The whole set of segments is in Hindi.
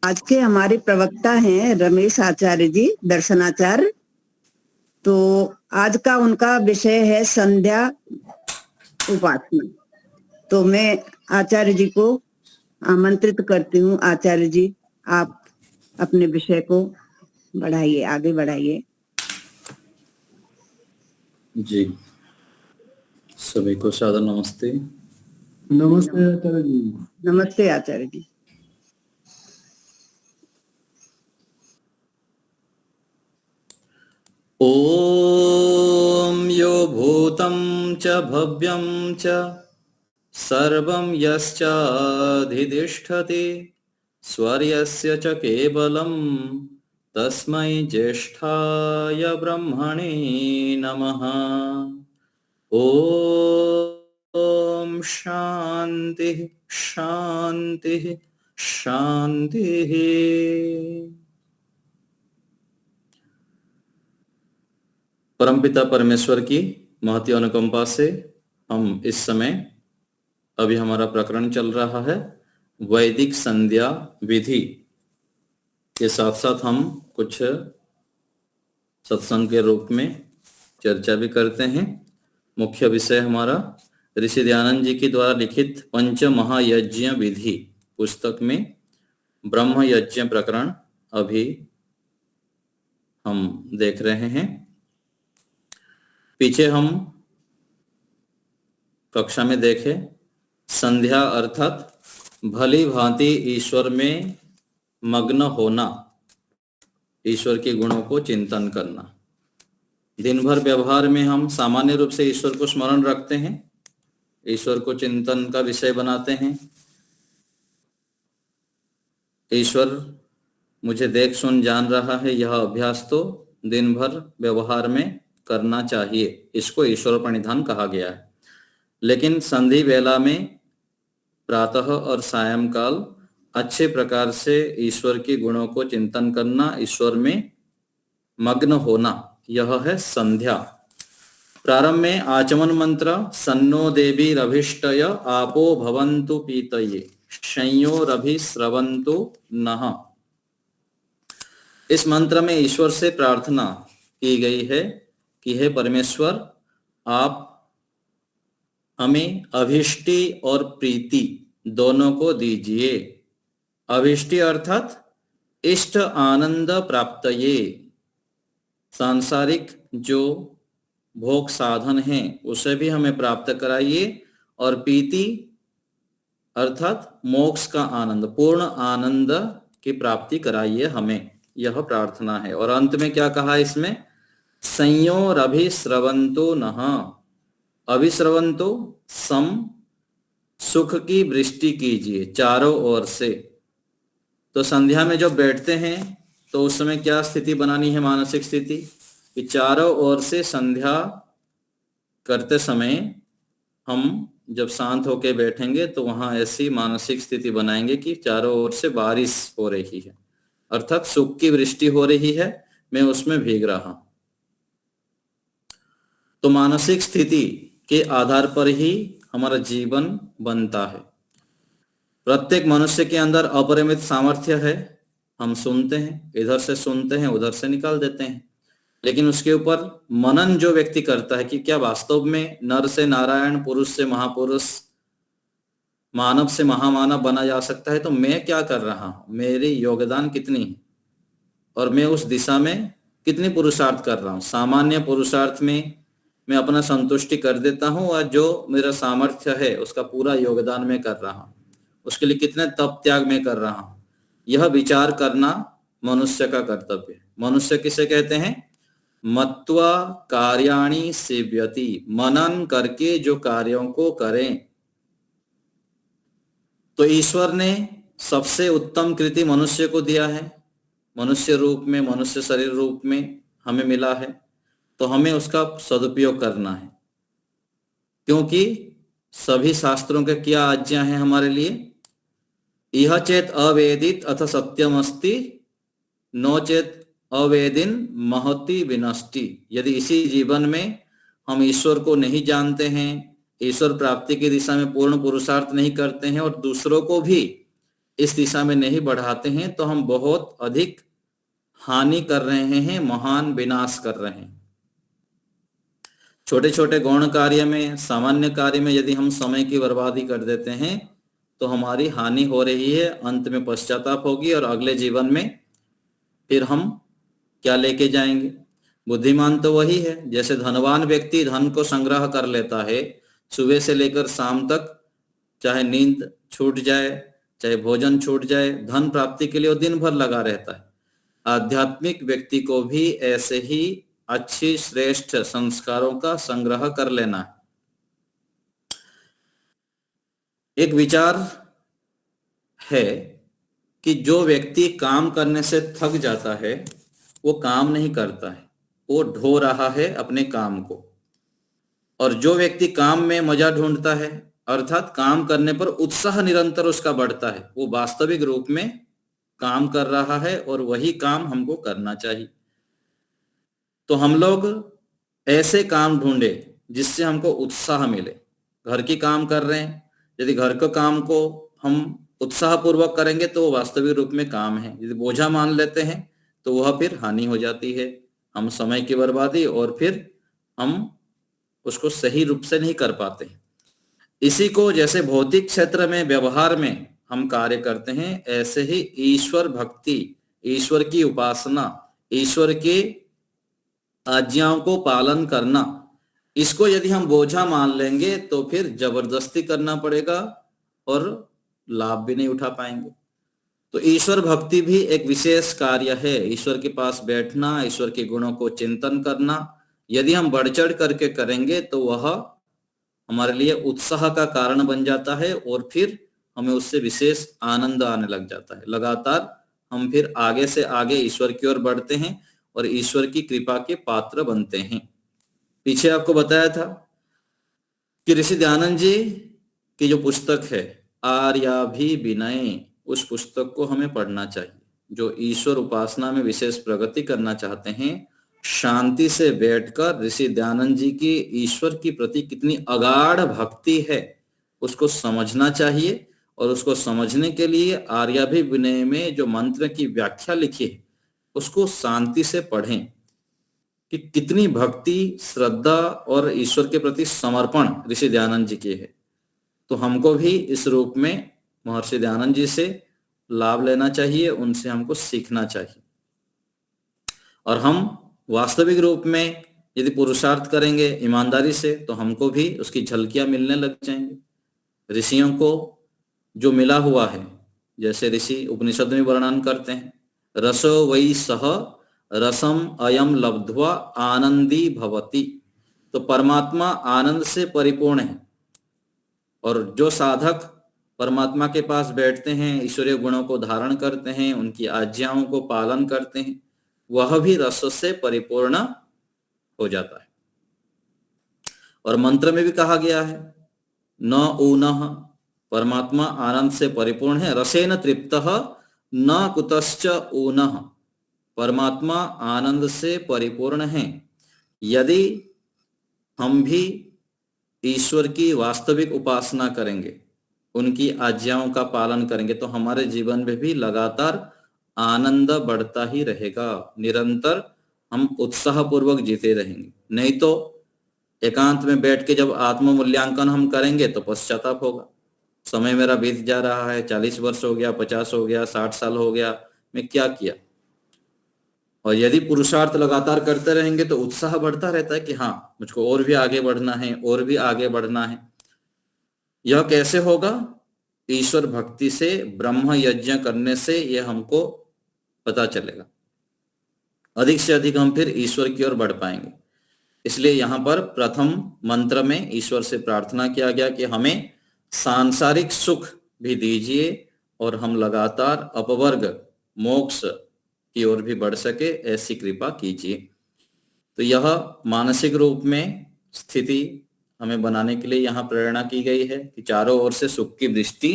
आज के हमारे प्रवक्ता हैं रमेश आचार्य जी, दर्शनाचार्य। तो आज का उनका विषय है संध्या उपासना। तो मैं आचार्य जी को आमंत्रित करती हूँ। आचार्य जी, आप अपने विषय को बढ़ाइए, आगे बढ़ाइए। जी, सभी को सादर नमस्ते। नमस्ते आचार्य जी। नमस्ते आचार्य जी। ओम यो भूतं च भव्यं च सर्वं यश्चाधितिष्ठति स्वर्यस्य च केवलं तस्मै ज्येष्ठाय ब्रह्मणे नमः। ओम शांति शांति शांति। परमपिता परमेश्वर की महती अनुकंपा से हम इस समय अभी हमारा प्रकरण चल रहा है वैदिक संध्या विधि के साथ साथ हम कुछ सत्संग के रूप में चर्चा भी करते हैं। मुख्य विषय हमारा ऋषि दयानंद जी के द्वारा लिखित पंच महायज्ञ विधि पुस्तक में ब्रह्म यज्ञ प्रकरण अभी हम देख रहे हैं। पीछे हम कक्षा में देखे संध्या अर्थात भली भांति ईश्वर में मग्न होना, ईश्वर के गुणों को चिंतन करना। दिन भर व्यवहार में हम सामान्य रूप से ईश्वर को स्मरण रखते हैं, ईश्वर को चिंतन का विषय बनाते हैं। ईश्वर मुझे देख सुन जान रहा है, यह अभ्यास तो दिन भर व्यवहार में करना चाहिए। इसको ईश्वर प्रणिधान कहा गया है। लेकिन संधि वेला में प्रातः और सायंकाल अच्छे प्रकार से ईश्वर के गुणों को चिंतन करना, ईश्वर में मग्न होना, यह है संध्या। प्रारंभ में आचमन मंत्र सन्नो देवी रभिष्टय आपो भवन्तु पीतये संयोरभिस्रवन्तु नः। इस मंत्र में ईश्वर से प्रार्थना की गई है कि हे परमेश्वर, आप हमें अभिष्टि और प्रीति दोनों को दीजिए। अभिष्टि अर्थात इष्ट आनंद प्राप्तये, सांसारिक जो भोग साधन हैं उसे भी हमें प्राप्त कराइए, और प्रीति अर्थात मोक्ष का आनंद, पूर्ण आनंद की प्राप्ति कराइए हमें, यह प्रार्थना है। और अंत में क्या कहा इसमें, संयोरभिस्रवन्तु नः। अभिस्रवन्तु सम सुख की वृष्टि कीजिए चारों ओर से। तो संध्या में जब बैठते हैं तो उस समय क्या स्थिति बनानी है, मानसिक स्थिति, कि चारों ओर से संध्या करते समय हम जब शांत होकर बैठेंगे तो वहां ऐसी मानसिक स्थिति बनाएंगे कि चारों ओर से बारिश हो रही है, अर्थात सुख की वृष्टि हो रही है, मैं उसमें भीग रहा हूं। तो मानसिक स्थिति के आधार पर ही हमारा जीवन बनता है। प्रत्येक मनुष्य के अंदर अपरिमित सामर्थ्य है। हम सुनते हैं, इधर से सुनते हैं, उधर से निकाल देते हैं, लेकिन उसके ऊपर मनन जो व्यक्ति करता है कि क्या वास्तव में नर से नारायण, पुरुष से महापुरुष, मानव से महामानव बना जा सकता है, तो मैं क्या कर रहा हूं, मेरी योगदान कितनी है, और मैं उस दिशा में कितनी पुरुषार्थ कर रहा हूं। सामान्य पुरुषार्थ में मैं अपना संतुष्टि कर देता हूं, और जो मेरा सामर्थ्य है उसका पूरा योगदान मैं कर रहा हूं, उसके लिए कितने तप त्याग मैं कर रहा हूं, यह विचार करना मनुष्य का कर्तव्य है। मनुष्य किसे कहते हैं, मत्वा कार्याणि सेव्यति, मनन करके जो कार्यों को करें। तो ईश्वर ने सबसे उत्तम कृति मनुष्य को दिया है, मनुष्य रूप में, मनुष्य शरीर रूप में हमें मिला है, तो हमें उसका सदुपयोग करना है। क्योंकि सभी शास्त्रों के क्या आज्ञा है हमारे लिए, इह चेत अवेदित अथ सत्यमस्ति नो चेत अवेदिन महति विनष्टि। यदि इसी जीवन में हम ईश्वर को नहीं जानते हैं, ईश्वर प्राप्ति की दिशा में पूर्ण पुरुषार्थ नहीं करते हैं, और दूसरों को भी इस दिशा में नहीं बढ़ाते हैं तो हम बहुत अधिक हानि कर रहे हैं, महान विनाश कर रहे हैं। छोटे छोटे गौण कार्य में, सामान्य कार्य में यदि हम समय की बर्बादी कर देते हैं तो हमारी हानि हो रही है, अंत में पश्चाताप होगी और अगले जीवन में फिर हम क्या लेके जाएंगे। बुद्धिमान तो वही है, जैसे धनवान व्यक्ति धन को संग्रह कर लेता है, सुबह से लेकर शाम तक, चाहे नींद छूट जाए, चाहे भोजन छूट जाए, धन प्राप्ति के लिए वो दिन भर लगा रहता है। आध्यात्मिक व्यक्ति को भी ऐसे ही अच्छी श्रेष्ठ संस्कारों का संग्रह कर लेना है। एक विचार है कि जो व्यक्ति काम करने से थक जाता है वो काम नहीं करता है, वो ढो रहा है अपने काम को। और जो व्यक्ति काम में मजा ढूंढता है, अर्थात काम करने पर उत्साह निरंतर उसका बढ़ता है, वो वास्तविक रूप में काम कर रहा है और वही काम हमको करना चाहिए। तो हम लोग ऐसे काम ढूंढे जिससे हमको उत्साह मिले। घर की काम कर रहे हैं, यदि घर के काम को हम उत्साह पूर्वक करेंगे तो वो वास्तविक रूप में काम है। यदि बोझा मान लेते हैं तो वह फिर हानि हो जाती है, हम समय की बर्बादी, और फिर हम उसको सही रूप से नहीं कर पाते। इसी को जैसे भौतिक क्षेत्र में, व्यवहार में हम कार्य करते हैं, ऐसे ही ईश्वर भक्ति, ईश्वर की उपासना, ईश्वर के आज्ञाओं को पालन करना, इसको यदि हम बोझा मान लेंगे तो फिर जबरदस्ती करना पड़ेगा और लाभ भी नहीं उठा पाएंगे। तो ईश्वर भक्ति भी एक विशेष कार्य है, ईश्वर के पास बैठना, ईश्वर के गुणों को चिंतन करना। यदि हम बढ़ चढ़ करके करेंगे तो वह हमारे लिए उत्साह का कारण बन जाता है और फिर हमें उससे विशेष आनंद आने लग जाता है। लगातार हम फिर आगे से आगे ईश्वर की ओर बढ़ते हैं और ईश्वर की कृपा के पात्र बनते हैं। पीछे आपको बताया था कि ऋषि दयानंद जी की जो पुस्तक है आर्याभिविनय, उस पुस्तक को हमें पढ़ना चाहिए। जो ईश्वर उपासना में विशेष प्रगति करना चाहते हैं, शांति से बैठकर ऋषि दयानंद जी की ईश्वर की प्रति कितनी अगाढ़ भक्ति है उसको समझना चाहिए। और उसको समझने के लिए आर्याभिविनय में जो मंत्र की व्याख्या लिखी है उसको शांति से पढ़ें कि कितनी भक्ति, श्रद्धा और ईश्वर के प्रति समर्पण ऋषि दयानंद जी की है। तो हमको भी इस रूप में महर्षि दयानंद जी से लाभ लेना चाहिए, उनसे हमको सीखना चाहिए। और हम वास्तविक रूप में यदि पुरुषार्थ करेंगे ईमानदारी से तो हमको भी उसकी झलकियां मिलने लग जाएंगे। ऋषियों को जो मिला हुआ है, जैसे ऋषि उपनिषद में वर्णन करते हैं, रसो वै सह रसम अयम लब्ध्वा आनंदी भवति। तो परमात्मा आनंद से परिपूर्ण है और जो साधक परमात्मा के पास बैठते हैं, ईश्वरीय गुणों को धारण करते हैं, उनकी आज्ञाओं को पालन करते हैं, वह भी रस से परिपूर्ण हो जाता है। और मंत्र में भी कहा गया है न ऊनः, परमात्मा आनंद से परिपूर्ण है, रसेन तृप्तः न कुतश्च ऊनः, परमात्मा आनंद से परिपूर्ण है। यदि हम भी ईश्वर की वास्तविक उपासना करेंगे, उनकी आज्ञाओं का पालन करेंगे तो हमारे जीवन में भी लगातार आनंद बढ़ता ही रहेगा, निरंतर हम उत्साह पूर्वक जीते रहेंगे। नहीं तो एकांत में बैठ के जब आत्म मूल्यांकन हम करेंगे तो पश्चाताप होगा। समय मेरा बीत जा रहा है, 40 वर्ष हो गया, 50 हो गया, 60 साल हो गया, मैं क्या किया। और यदि पुरुषार्थ लगातार करते रहेंगे तो उत्साह बढ़ता रहता है कि हाँ मुझको और भी आगे बढ़ना है, और भी आगे बढ़ना है। यह कैसे होगा? ईश्वर भक्ति से, ब्रह्म यज्ञ करने से यह हमको पता चलेगा। अधिक से अधिक हम फिर ईश्वर की ओर बढ़ पाएंगे। इसलिए यहाँ पर प्रथम मंत्र में ईश्वर से प्रार्थना किया गया कि हमें सांसारिक सुख भी दीजिए और हम लगातार अपवर्ग मोक्ष की ओर भी बढ़ सके, ऐसी कृपा कीजिए। तो यह मानसिक रूप में स्थिति हमें बनाने के लिए यहाँ प्रेरणा की गई है कि चारों ओर से सुख की वृष्टि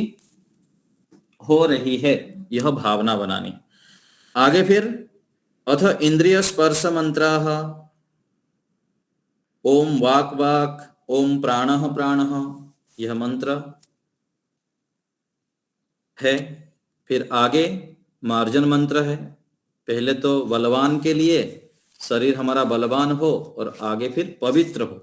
हो रही है, यह भावना बनानी। आगे फिर अथ इंद्रिय स्पर्श मंत्राः, ओम वाक वाक, ओम प्राणः प्राणः, यह मंत्र है। फिर आगे मार्जन मंत्र है। पहले तो बलवान के लिए शरीर हमारा बलवान हो और आगे फिर पवित्र हो।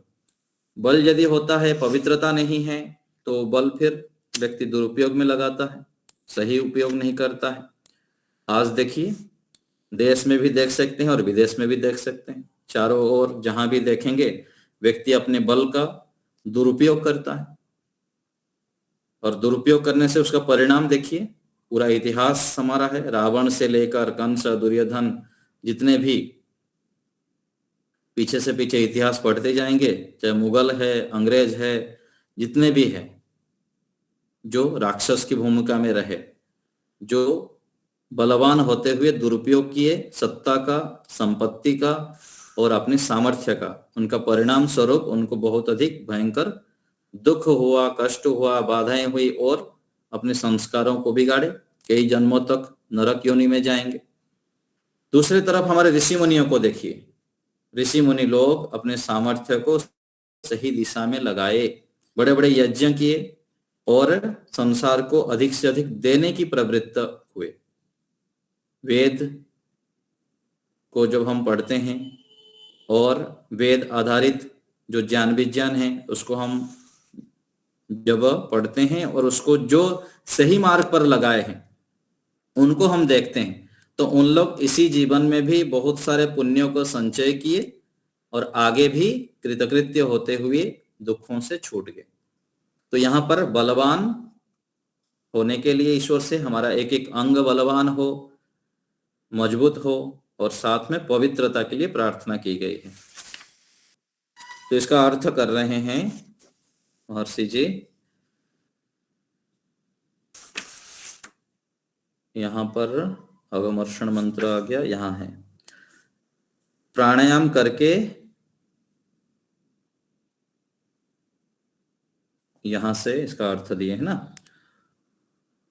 बल यदि होता है, पवित्रता नहीं है, तो बल फिर व्यक्ति दुरुपयोग में लगाता है, सही उपयोग नहीं करता है। आज देखिए, देश में भी देख सकते हैं और विदेश में भी देख सकते हैं, चारों ओर जहां भी देखेंगे व्यक्ति अपने बल का दुरुपयोग करता है, और दुरुपयोग करने से उसका परिणाम देखिए, पूरा इतिहास हमारा है। रावण से लेकर कंस, दुर्योधन, जितने भी पीछे से पीछे इतिहास पढ़ते जाएंगे, चाहे मुगल है, अंग्रेज है, जितने भी है, जो राक्षस की भूमिका में रहे, जो बलवान होते हुए दुरुपयोग किए सत्ता का, संपत्ति का और अपने सामर्थ्य का, उनका परिणाम स्वरूप उनको बहुत अधिक भयंकर दुख हुआ, कष्ट हुआ, बाधाएं हुई और अपने संस्कारों को बिगाड़े, कई जन्मों तक नरक योनि में जाएंगे। दूसरी तरफ हमारे ऋषि मुनियों को देखिए, ऋषि मुनि लोग अपने सामर्थ्य को सही दिशा में लगाए, बड़े बड़े यज्ञ किए और संसार को अधिक से अधिक देने की प्रवृत्त हुए। वेद को जब हम पढ़ते हैं और वेद आधारित जो ज्ञान विज्ञान है उसको हम जब पढ़ते हैं और उसको जो सही मार्ग पर लगाए हैं उनको हम देखते हैं, तो उन लोग इसी जीवन में भी बहुत सारे पुण्यों को संचय किए और आगे भी कृतकृत्य होते हुए दुखों से छूट गए। तो यहाँ पर बलवान होने के लिए ईश्वर से हमारा एक एक अंग बलवान हो, मजबूत हो और साथ में पवित्रता के लिए प्रार्थना की गई है। तो इसका अर्थ कर रहे हैं महर्षि जी, यहाँ पर अवमर्षण मंत्र आ गया, यहाँ है प्राणायाम करके, यहां से इसका अर्थ दिए है ना।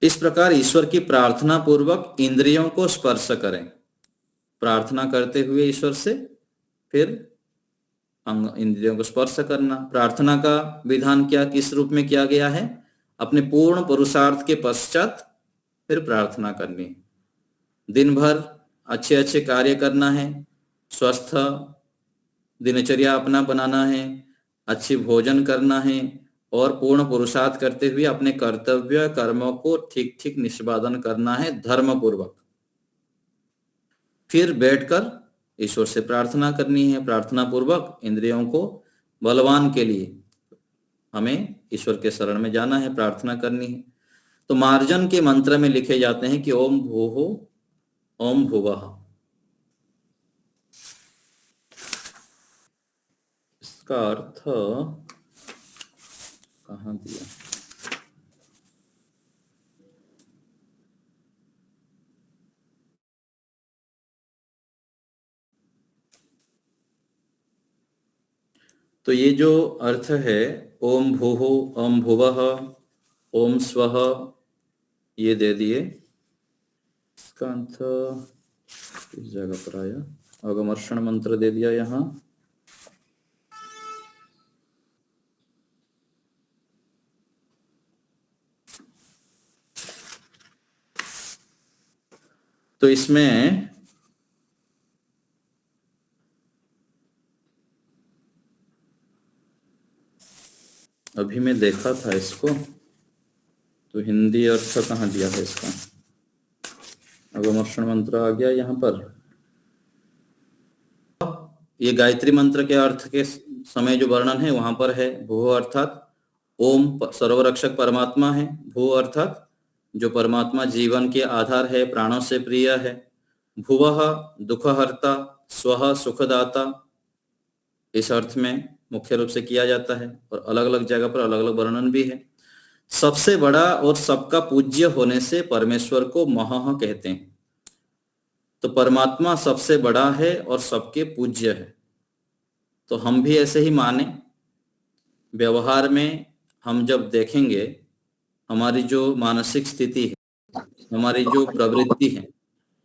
इस प्रकार ईश्वर की प्रार्थना पूर्वक इंद्रियों को स्पर्श करें। प्रार्थना करते हुए ईश्वर से फिर इंद्रियों को स्पर्श करना। प्रार्थना का विधान क्या, किस रूप में किया गया है? अपने पूर्ण पुरुषार्थ के पश्चात फिर प्रार्थना करनी है। दिन भर अच्छे अच्छे कार्य करना है, स्वस्थ दिनचर्या अपना बनाना है, अच्छी भोजन करना है और पूर्ण पुरुषार्थ करते हुए अपने कर्तव्य कर्मों को ठीक ठीक निष्पादन करना है धर्म पूर्वक। फिर बैठकर ईश्वर से प्रार्थना करनी है। प्रार्थना पूर्वक इंद्रियों को बलवान के लिए हमें ईश्वर के शरण में जाना है, प्रार्थना करनी है। तो मार्जन के मंत्र में लिखे जाते हैं कि ओम भूः ओम भुवः। इसका अर्थ कहाँ दिया? तो ये जो अर्थ है ओम भूः ओम भुवः ओम स्वः, ये दे दिए। इसका अर्थ इस जगह पर आया, अवमर्षण मंत्र दे दिया यहाँ। तो इसमें अभी मैं देखा था इसको, तो हिंदी अर्थ कहाँ दिया है इसका? अवमर्षण मंत्र आ गया यहाँ पर। ये गायत्री मंत्र के अर्थ के समय जो वर्णन है वहां पर है। भू अर्थात ओम सर्वरक्षक परमात्मा है। भू अर्थात जो परमात्मा जीवन के आधार है, प्राणों से प्रिय है। भुवः दुखहर्ता, स्वः सुखदाता, इस अर्थ में मुख्य रूप से किया जाता है और अलग अलग जगह पर अलग अलग वर्णन भी है। सबसे बड़ा और सबका पूज्य होने से परमेश्वर को महः कहते हैं। तो परमात्मा सबसे बड़ा है और सबके पूज्य है, तो हम भी ऐसे ही माने। व्यवहार में हम जब देखेंगे हमारी जो मानसिक स्थिति है, हमारी जो प्रवृत्ति है,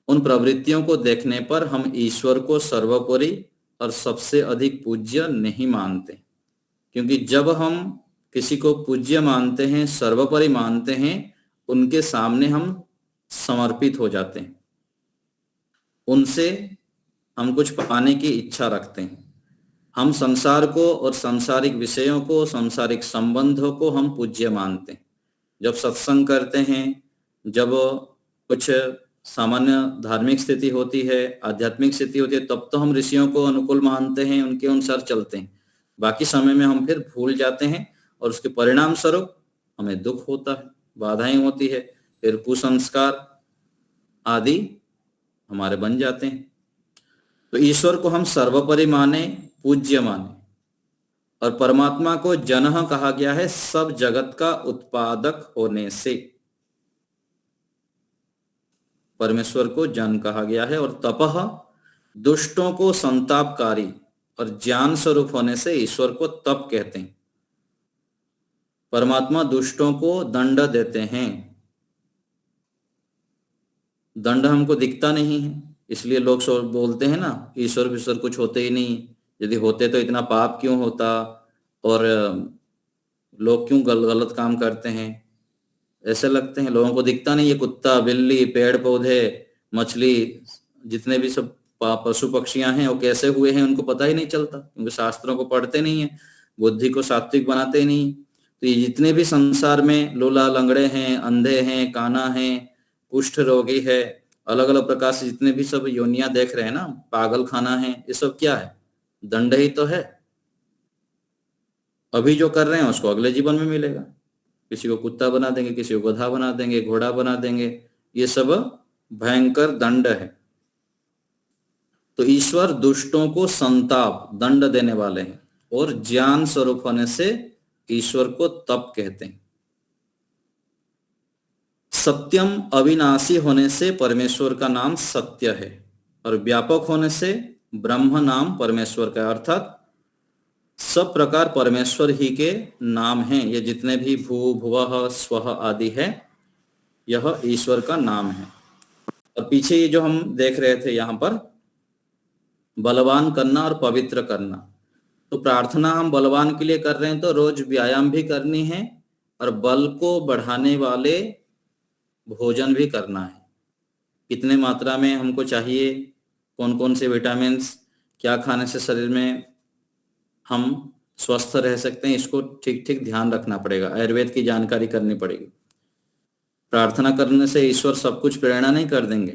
उन प्रवृत्तियों को देखने पर हम ईश्वर को सर्वोपरि और सबसे अधिक पूज्य नहीं मानते। क्योंकि जब हम किसी को पूज्य मानते हैं, सर्वोपरि मानते हैं, उनके सामने हम समर्पित हो जाते हैं, उनसे हम कुछ पाने की इच्छा रखते हैं। हम संसार को और सांसारिक विषयों को, सांसारिक संबंधों को हम पूज्य मानते हैं। जब सत्संग करते हैं, जब कुछ सामान्य धार्मिक स्थिति होती है, आध्यात्मिक स्थिति होती है, तब तो हम ऋषियों को अनुकूल मानते हैं, उनके अनुसार चलते हैं। बाकी समय में हम फिर भूल जाते हैं और उसके परिणाम स्वरूप हमें दुख होता है, बाधाएं होती है, फिर कुसंस्कार आदि हमारे बन जाते हैं। तो ईश्वर को हम सर्वोपरि माने, पूज्य माने, और परमात्मा को जनः कहा गया है सब जगत का उत्पादक होने से। परमेश्वर को जन कहा गया है। और तपः दुष्टों को संतापकारी और ज्ञान स्वरूप होने से ईश्वर को तप कहते हैं। परमात्मा दुष्टों को दंड देते हैं। दंड हमको दिखता नहीं है, इसलिए लोग बोलते हैं ना, ईश्वर कुछ होते ही नहीं, यदि होते तो इतना पाप क्यों होता, और लोग क्यों गलत काम करते हैं, ऐसे लगते हैं। लोगों को दिखता नहीं, ये कुत्ता, बिल्ली, पेड़ पौधे, मछली, जितने भी सब पशु पक्षियां हैं, वो कैसे हुए हैं उनको पता ही नहीं चलता, क्योंकि शास्त्रों को पढ़ते नहीं है, बुद्धि को सात्विक बनाते ही नहीं। तो ये जितने भी संसार में लूला लंगड़े हैं, अंधे हैं, काना हैं, कुष्ठ रोगी है, अलग अलग प्रकार से जितने भी सब योनियां देख रहे हैं ना, पागल खाना है, ये सब क्या है? दंड ही तो है। अभी जो कर रहे हैं उसको अगले जीवन में मिलेगा। किसी को कुत्ता बना देंगे, किसी को गधा बना देंगे, घोड़ा बना देंगे, ये सब भयंकर दंड है। तो ईश्वर दुष्टों को संताप, दंड देने वाले हैं, और ज्ञान स्वरूप होने से ईश्वर को तप कहते हैं। सत्यम अविनाशी होने से परमेश्वर का नाम सत्य है, और व्यापक होने से ब्रह्म नाम परमेश्वर का, अर्थात सब प्रकार परमेश्वर ही के नाम हैं। ये जितने भी भू, भुवः, स्वः आदि है, यह ईश्वर का नाम है। और पीछे ये जो हम देख रहे थे यहाँ पर, बलवान करना और पवित्र करना, तो प्रार्थना हम बलवान के लिए कर रहे हैं तो रोज व्यायाम भी करनी है, और बल को बढ़ाने वाले भोजन भी करना है। कितने मात्रा में हमको चाहिए, कौन कौन से विटामिन, क्या खाने से शरीर में हम स्वस्थ रह सकते हैं, इसको ठीक ठीक ध्यान रखना पड़ेगा, आयुर्वेद की जानकारी करनी पड़ेगी। प्रार्थना करने से ईश्वर सब कुछ प्रेरणा नहीं कर देंगे।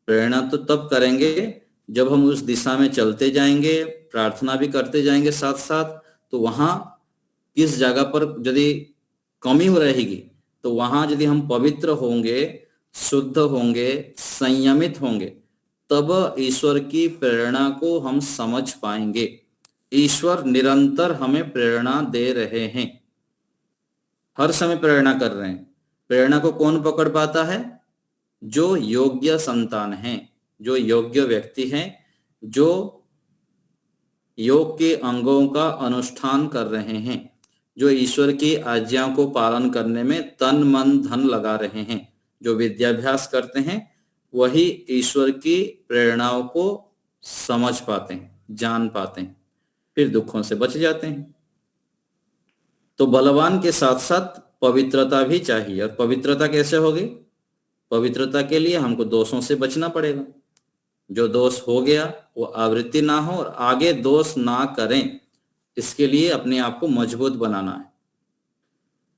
प्रेरणा तो तब करेंगे जब हम उस दिशा में चलते जाएंगे, प्रार्थना भी करते जाएंगे साथ साथ। तो वहां किस जगह पर यदि कमी हो रहेगी, तो वहां यदि हम पवित्र होंगे, शुद्ध होंगे, संयमित होंगे, तब ईश्वर की प्रेरणा को हम समझ पाएंगे। ईश्वर निरंतर हमें प्रेरणा दे रहे हैं, हर समय प्रेरणा कर रहे हैं। प्रेरणा को कौन पकड़ पाता है? जो योग्य संतान हैं, जो योग्य व्यक्ति हैं, जो योग के अंगों का अनुष्ठान कर रहे हैं, जो ईश्वर की आज्ञाओं को पालन करने में तन मन धन लगा रहे हैं, जो विद्याभ्यास करते हैं, वही ईश्वर की प्रेरणाओं को समझ पाते हैं, जान पाते हैं, फिर दुखों से बच जाते हैं। तो बलवान के साथ साथ पवित्रता भी चाहिए। और पवित्रता कैसे होगी? पवित्रता के लिए हमको दोषों से बचना पड़ेगा। जो दोष हो गया वो आवृत्ति ना हो, और आगे दोष ना करें, इसके लिए अपने आप को मजबूत बनाना है।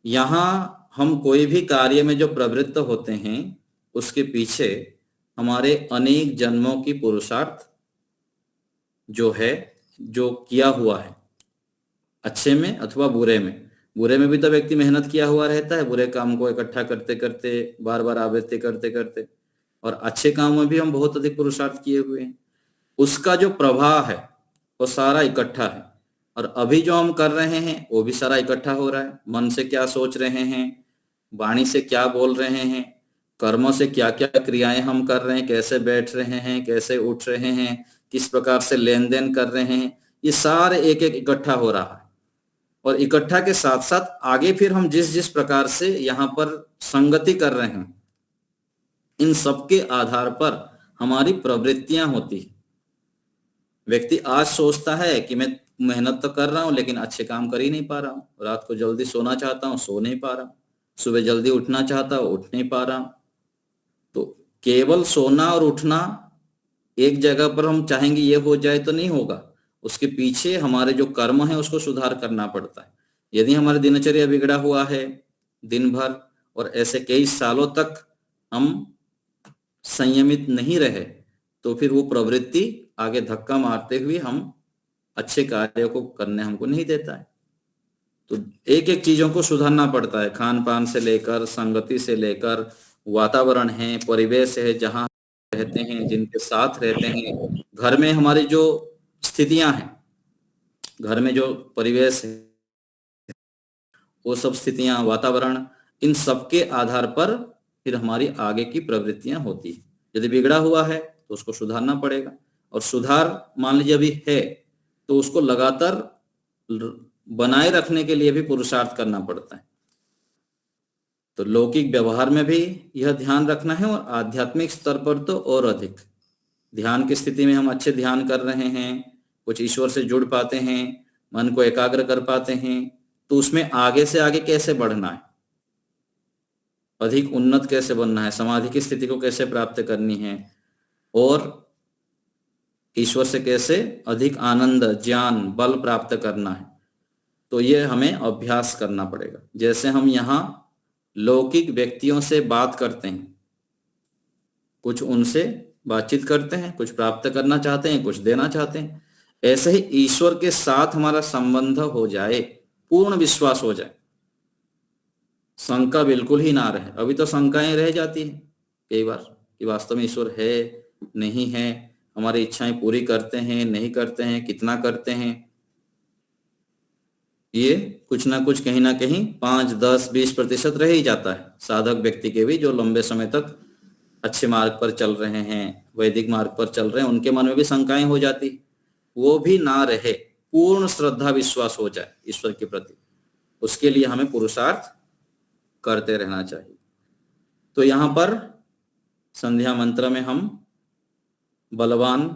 यहाँ हम कोई भी कार्य में जो प्रवृत्त होते हैं, उसके पीछे हमारे अनेक जन्मों की पुरुषार्थ जो है, जो किया हुआ है, अच्छे में अथवा बुरे में। बुरे में भी तो व्यक्ति मेहनत किया हुआ रहता है, बुरे काम को इकट्ठा करते करते, बार बार आवृत्ति करते करते। और अच्छे काम में भी हम बहुत अधिक पुरुषार्थ किए हुए हैं, उसका जो प्रभाव है वो सारा इकट्ठा है। और अभी जो हम कर रहे हैं वो भी सारा इकट्ठा हो रहा है। मन से क्या सोच रहे हैं, वाणी से क्या बोल रहे हैं, कर्मों से क्या क्या क्रियाएं हम कर रहे हैं, कैसे बैठ रहे हैं, कैसे उठ रहे हैं, किस प्रकार से लेन देन कर रहे हैं, ये सारे एक एक इकट्ठा हो रहा है। और इकट्ठा के साथ साथ आगे फिर हम जिस जिस प्रकार से यहाँ पर संगति कर रहे हैं, इन सबके आधार पर हमारी प्रवृत्तियां होती है। व्यक्ति आज सोचता है कि मैं मेहनत तो कर रहा हूं लेकिन अच्छे काम कर ही नहीं पा रहा हूं, रात को जल्दी सोना चाहता हूं, सो नहीं पा रहा हूं, सुबह जल्दी उठना चाहता हूं, उठ नहीं पा रहा हूं। तो केवल सोना और उठना एक जगह पर हम चाहेंगे ये हो जाए तो नहीं होगा, उसके पीछे हमारे जो कर्म है उसको सुधार करना पड़ता है। यदि हमारी दिनचर्या बिगड़ा हुआ है दिन भर और ऐसे कई सालों तक हम संयमित नहीं रहे, तो फिर वो प्रवृत्ति आगे धक्का मारते हुए हम अच्छे कार्यों को करने हमको नहीं देता है। तो एक एक चीजों को सुधारना पड़ता है, खान पान से लेकर, संगति से लेकर, वातावरण है, परिवेश है, जहाँ रहते हैं, जिनके साथ रहते हैं, घर में हमारी जो स्थितियां हैं, घर में जो परिवेश है, वो सब स्थितियां, वातावरण, इन सब के आधार पर फिर हमारी आगे की प्रवृत्तियां होती है। यदि बिगड़ा हुआ है तो उसको सुधारना पड़ेगा, और सुधार मान लीजिए अभी है तो उसको लगातार बनाए रखने के लिए भी पुरुषार्थ करना पड़ता है। तो लौकिक व्यवहार में भी यह ध्यान रखना है, और आध्यात्मिक स्तर पर तो और अधिक। ध्यान की स्थिति में हम अच्छे ध्यान कर रहे हैं, कुछ ईश्वर से जुड़ पाते हैं, मन को एकाग्र कर पाते हैं, तो उसमें आगे से आगे कैसे बढ़ना है, अधिक उन्नत कैसे बनना है, समाधि की स्थिति को कैसे प्राप्त करनी है, और ईश्वर से कैसे अधिक आनंद, ज्ञान, बल प्राप्त करना है, तो ये हमें अभ्यास करना पड़ेगा। जैसे हम यहाँ लौकिक व्यक्तियों से बात करते हैं, कुछ उनसे बातचीत करते हैं, कुछ प्राप्त करना चाहते हैं, कुछ देना चाहते हैं, ऐसे ही ईश्वर के साथ हमारा संबंध हो जाए, पूर्ण विश्वास हो जाए, शंका बिल्कुल ही ना रहे। अभी तो शंकाएं रह जाती है कई बार कि वास्तव में ईश्वर है नहीं है, हमारी इच्छाएं पूरी करते हैं नहीं करते हैं, कितना करते हैं, ये कुछ ना कुछ कहीं ना कहीं 5, 10, 20% रह ही जाता है। साधक व्यक्ति के भी जो लंबे समय तक अच्छे मार्ग पर चल रहे हैं, वैदिक मार्ग पर चल रहे हैं, उनके मन में भी शंकाएं हो जाती, वो भी ना रहे, पूर्ण श्रद्धा विश्वास हो जाए ईश्वर के प्रति। उसके लिए हमें पुरुषार्थ करते रहना चाहिए। तो यहाँ पर संध्या मंत्र में हम बलवान,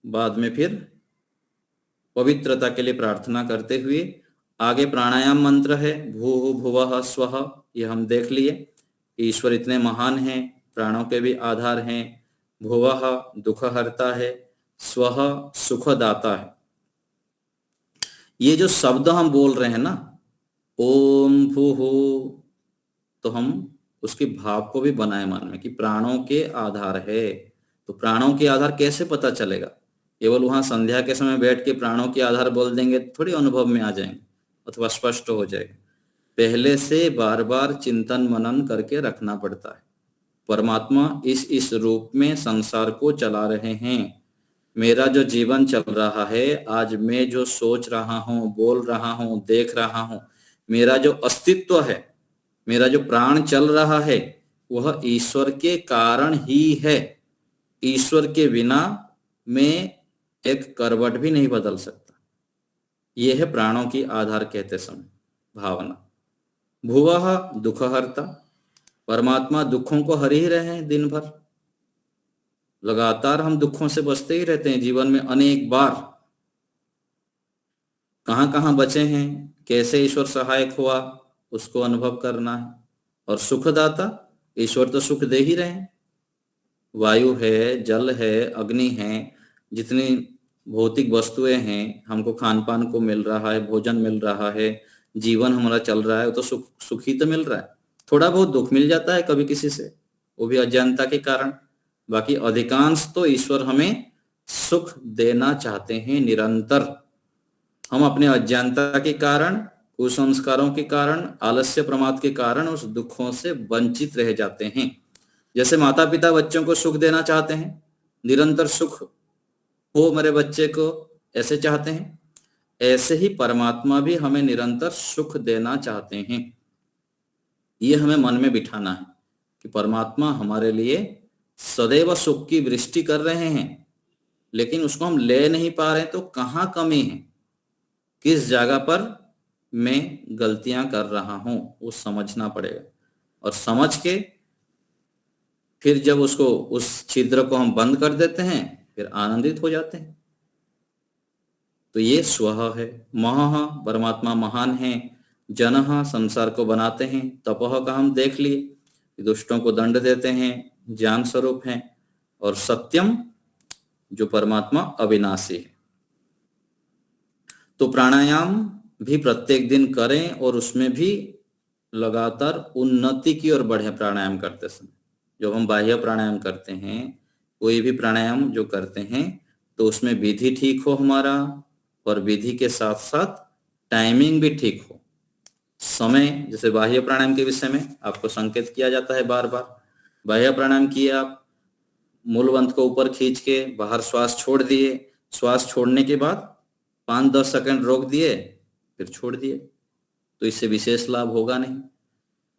बाद में फिर पवित्रता के लिए प्रार्थना करते हुए आगे प्राणायाम मंत्र है भूः भुवः स्वः, ये हम देख लिए। ईश्वर इतने महान हैं, प्राणों के भी आधार हैं। भुवः दुख हरता है, स्वः सुखदाता है। ये जो शब्द हम बोल रहे हैं ना, ओम भूः, तो हम उसके भाव को भी बनाए मन में कि प्राणों के आधार है। तो प्राणों के आधार कैसे पता चलेगा? केवल वहां संध्या के समय बैठ के प्राणों के आधार बोल देंगे थोड़ी अनुभव में आ जाएंगे अथवा स्पष्ट हो जाएगा। पहले से बार बार चिंतन मनन करके रखना पड़ता है। परमात्मा इस रूप में संसार को चला रहे हैं। मेरा जो जीवन चल रहा है, आज मैं जो सोच रहा हूँ, बोल रहा हूँ, देख रहा हूँ, मेरा जो अस्तित्व है, मेरा जो प्राण चल रहा है, वह ईश्वर के कारण ही है। ईश्वर के बिना मैं एक करवट भी नहीं बदल सकता। यह है प्राणों की आधार कहते समय भावना। भुवः दुख हरता, परमात्मा दुखों को हर ही रहे हैं दिन भर। लगातार हम दुखों से बचते ही रहते हैं जीवन में अनेक बार। कहां कहां बचे हैं, कैसे ईश्वर सहायक हुआ, उसको अनुभव करना है। और सुखदाता, ईश्वर तो सुख दे ही रहे हैं। वायु है, जल है, अग्नि है, जितनी भौतिक वस्तुएं हैं, हमको खान पान को मिल रहा है, भोजन मिल रहा है, जीवन हमारा चल रहा है, तो सुख ही तो मिल रहा है। थोड़ा बहुत दुख मिल जाता है कभी किसी से, वो भी अज्ञानता के कारण। बाकी अधिकांश तो ईश्वर हमें सुख देना चाहते हैं निरंतर। हम अपने अज्ञानता के कारण, कुसंस्कारों के कारण, आलस्य प्रमाद के कारण उस दुखों से वंचित रह जाते हैं। जैसे माता पिता बच्चों को सुख देना चाहते हैं, निरंतर सुख हो मेरे बच्चे को, ऐसे चाहते हैं, ऐसे ही परमात्मा भी हमें निरंतर सुख देना चाहते हैं। ये हमें मन में बिठाना है कि परमात्मा हमारे लिए सदैव सुख की वृष्टि कर रहे हैं, लेकिन उसको हम ले नहीं पा रहे, तो कहाँ कमी है, किस जगह पर मैं गलतियां कर रहा हूं, वो समझना पड़ेगा। और समझ के फिर जब उसको, उस छिद्र को हम बंद कर देते हैं, फिर आनंदित हो जाते हैं। तो ये स्वः है। महः, परमात्मा महान है। जनः, संसार को बनाते हैं। तपः का हम देख लिए, दुष्टों को दंड देते हैं, ज्ञान स्वरूप हैं, और सत्यम जो परमात्मा अविनाशी है। तो प्राणायाम भी प्रत्येक दिन करें और उसमें भी लगातार उन्नति की ओर बढ़े। प्राणायाम करते समय जब हम बाह्य प्राणायाम करते हैं, कोई भी प्राणायाम जो करते हैं, तो उसमें विधि ठीक हो हमारा, और विधि के साथ साथ टाइमिंग भी ठीक हो। समय, जैसे बाह्य प्राणायाम के विषय में आपको संकेत किया जाता है बार बार। बाह्य प्राणायाम किए आप, मूलवंत को ऊपर खींच के बाहर श्वास छोड़ दिए, श्वास छोड़ने के बाद 5-10 सेकंड रोक दिए, फिर छोड़ दिए, तो इससे विशेष लाभ होगा नहीं।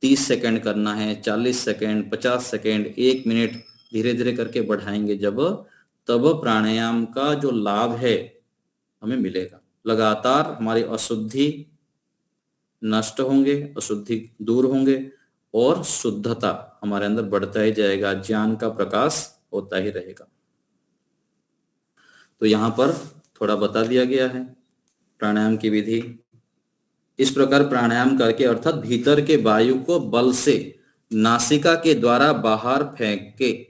30 सेकंड करना है, 40 सेकंड, 50 सेकंड, 1 मिनट, धीरे धीरे करके बढ़ाएंगे जब, तब प्राणायाम का जो लाभ है हमें मिलेगा। लगातार हमारी अशुद्धि नष्ट होंगे, अशुद्धि दूर होंगे, और शुद्धता हमारे अंदर बढ़ता ही जाएगा, ज्ञान का प्रकाश होता ही रहेगा। तो यहाँ पर थोड़ा बता दिया गया है प्राणायाम की विधि। इस प्रकार प्राणायाम करके, अर्थात भीतर के वायु को बल से नासिका के द्वारा बाहर फेंक के,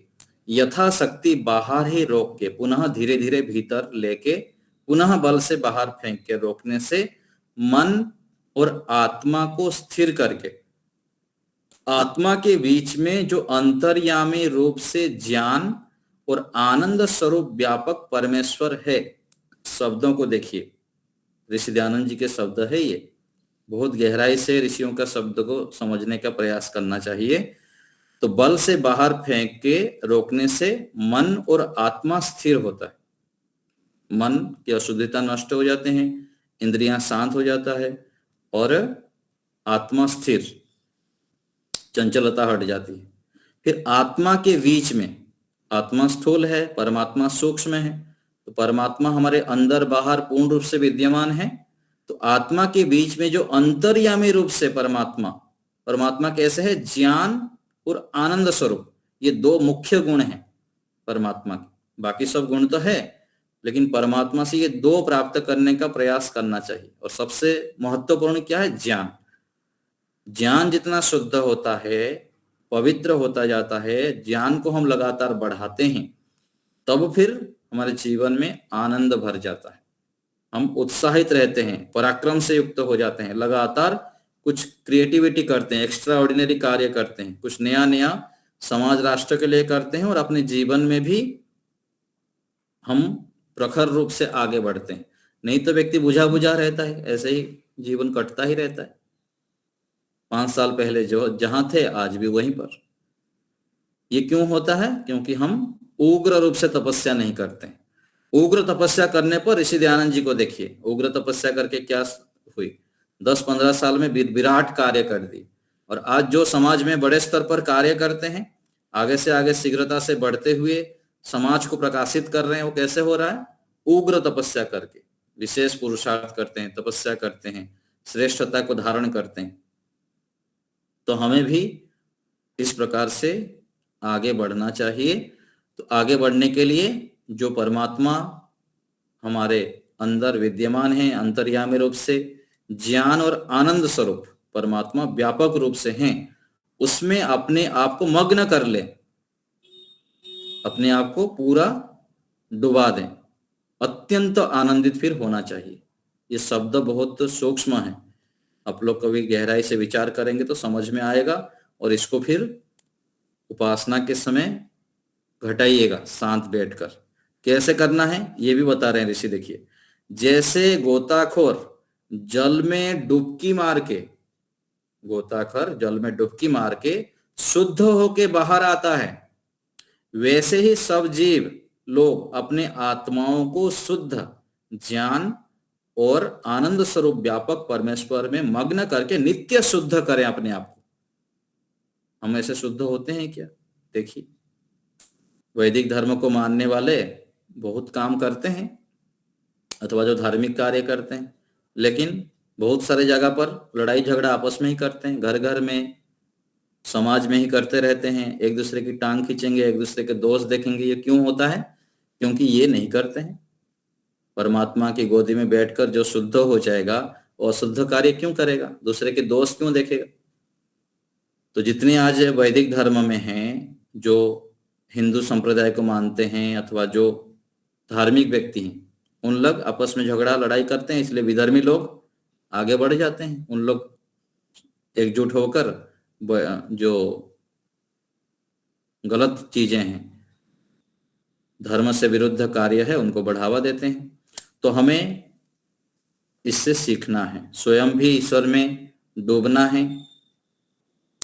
यथाशक्ति बाहर ही रोक के, पुनः धीरे धीरे भीतर लेके, पुनः बल से बाहर फेंक के रोकने से मन और आत्मा को स्थिर करके, आत्मा के बीच में जो अंतर्यामी रूप से ज्ञान और आनंद स्वरूप व्यापक परमेश्वर है, शब्दों को देखिए, ऋषि दयानंद जी के शब्द है ये। बहुत गहराई से ऋषियों का शब्द को समझने का प्रयास करना चाहिए। तो बल से बाहर फेंक के रोकने से मन और आत्मा स्थिर होता है, मन की अशुद्धता नष्ट हो जाते हैं, इंद्रियां शांत हो जाता है, और आत्मा स्थिर, चंचलता हट जाती है। फिर आत्मा के बीच में, आत्मा स्थूल है, परमात्मा सूक्ष्म है, तो परमात्मा हमारे अंदर बाहर पूर्ण रूप से विद्यमान है। तो आत्मा के बीच में जो अंतर्यामी रूप से परमात्मा, परमात्मा कैसे है? ज्ञान और आनंद स्वरूप, ये दो मुख्य गुण हैं परमात्मा के। बाकी सब गुण तो है, लेकिन परमात्मा से ये दो प्राप्त करने का प्रयास करना चाहिए। और सबसे महत्वपूर्ण क्या है? ज्ञान। ज्ञान जितना शुद्ध होता है, पवित्र होता जाता है, ज्ञान को हम लगातार बढ़ाते हैं, तब फिर हमारे जीवन में आनंद भर जाता है, हम उत्साहित रहते हैं, पराक्रम से युक्त हो जाते हैं, लगातार कुछ क्रिएटिविटी करते हैं, एक्स्ट्रा ऑर्डिनरी कार्य करते हैं, कुछ नया नया समाज राष्ट्र के लिए करते हैं, और अपने जीवन में भी हम प्रखर रूप से आगे बढ़ते हैं। नहीं तो व्यक्ति बुझा बुझा रहता है, ऐसे ही जीवन कटता ही रहता है। 5 साल पहले जो जहां थे, आज भी वहीं पर। ये क्यों होता है? क्योंकि हम उग्र रूप से तपस्या नहीं करते। उग्र तपस्या करने पर ऋषि दयानंद जी को देखिए, उग्र तपस्या करके क्या हुई, 10-15 साल में विराट कार्य कर दी। और आज जो समाज में बड़े स्तर पर कार्य करते हैं, आगे से आगे शीघ्रता से बढ़ते हुए समाज को प्रकाशित कर रहे हैं, वो कैसे हो रहा है? उग्र तपस्या करके, विशेष पुरुषार्थ करते हैं, तपस्या करते हैं, श्रेष्ठता को धारण करते हैं। तो हमें भी इस प्रकार से आगे बढ़ना चाहिए। तो आगे बढ़ने के लिए जो परमात्मा हमारे अंदर विद्यमान है, अंतर्यामी रूप से ज्ञान और आनंद स्वरूप परमात्मा व्यापक रूप से हैं, उसमें अपने आप को मग्न कर ले, अपने आप को पूरा डुबा दें, अत्यंत आनंदित फिर होना चाहिए। ये शब्द बहुत सूक्ष्म है, आप लोग कभी गहराई से विचार करेंगे तो समझ में आएगा, और इसको फिर उपासना के समय घटाइएगा शांत बैठकर। कैसे करना है ये भी बता रहे हैं ऋषि। देखिए, जैसे गोताखोर जल में डुबकी मार के, गोताखोर जल में डुबकी मार के शुद्ध होके बाहर आता है, वैसे ही सब जीव लोग अपने आत्माओं को शुद्ध ज्ञान और आनंद स्वरूप व्यापक परमेश्वर में मग्न करके नित्य शुद्ध करें अपने आप को। हम ऐसे शुद्ध होते हैं क्या? देखिए, वैदिक धर्म को मानने वाले बहुत काम करते हैं, अथवा जो धार्मिक कार्य करते हैं, लेकिन बहुत सारे जगह पर लड़ाई झगड़ा आपस में ही करते हैं, घर घर में, समाज में ही करते रहते हैं, एक दूसरे की टांग खींचेंगे, एक दूसरे के दोष देखेंगे। ये क्यों होता है? क्योंकि ये नहीं करते हैं। परमात्मा की गोदी में बैठकर जो शुद्ध हो जाएगा, वो अशुद्ध कार्य क्यों करेगा? दूसरे के दोष क्यों देखेगा? तो जितने आज वैदिक धर्म में हैं, जो हिंदू संप्रदाय को मानते हैं अथवा जो धार्मिक व्यक्ति हैं, उन लोग आपस में झगड़ा लड़ाई करते हैं, इसलिए विधर्मी लोग आगे बढ़ जाते हैं। उन लोग एकजुट होकर जो गलत चीजें हैं, धर्म से विरुद्ध कार्य है, उनको बढ़ावा देते हैं। तो हमें इससे सीखना है, स्वयं भी ईश्वर में डूबना है,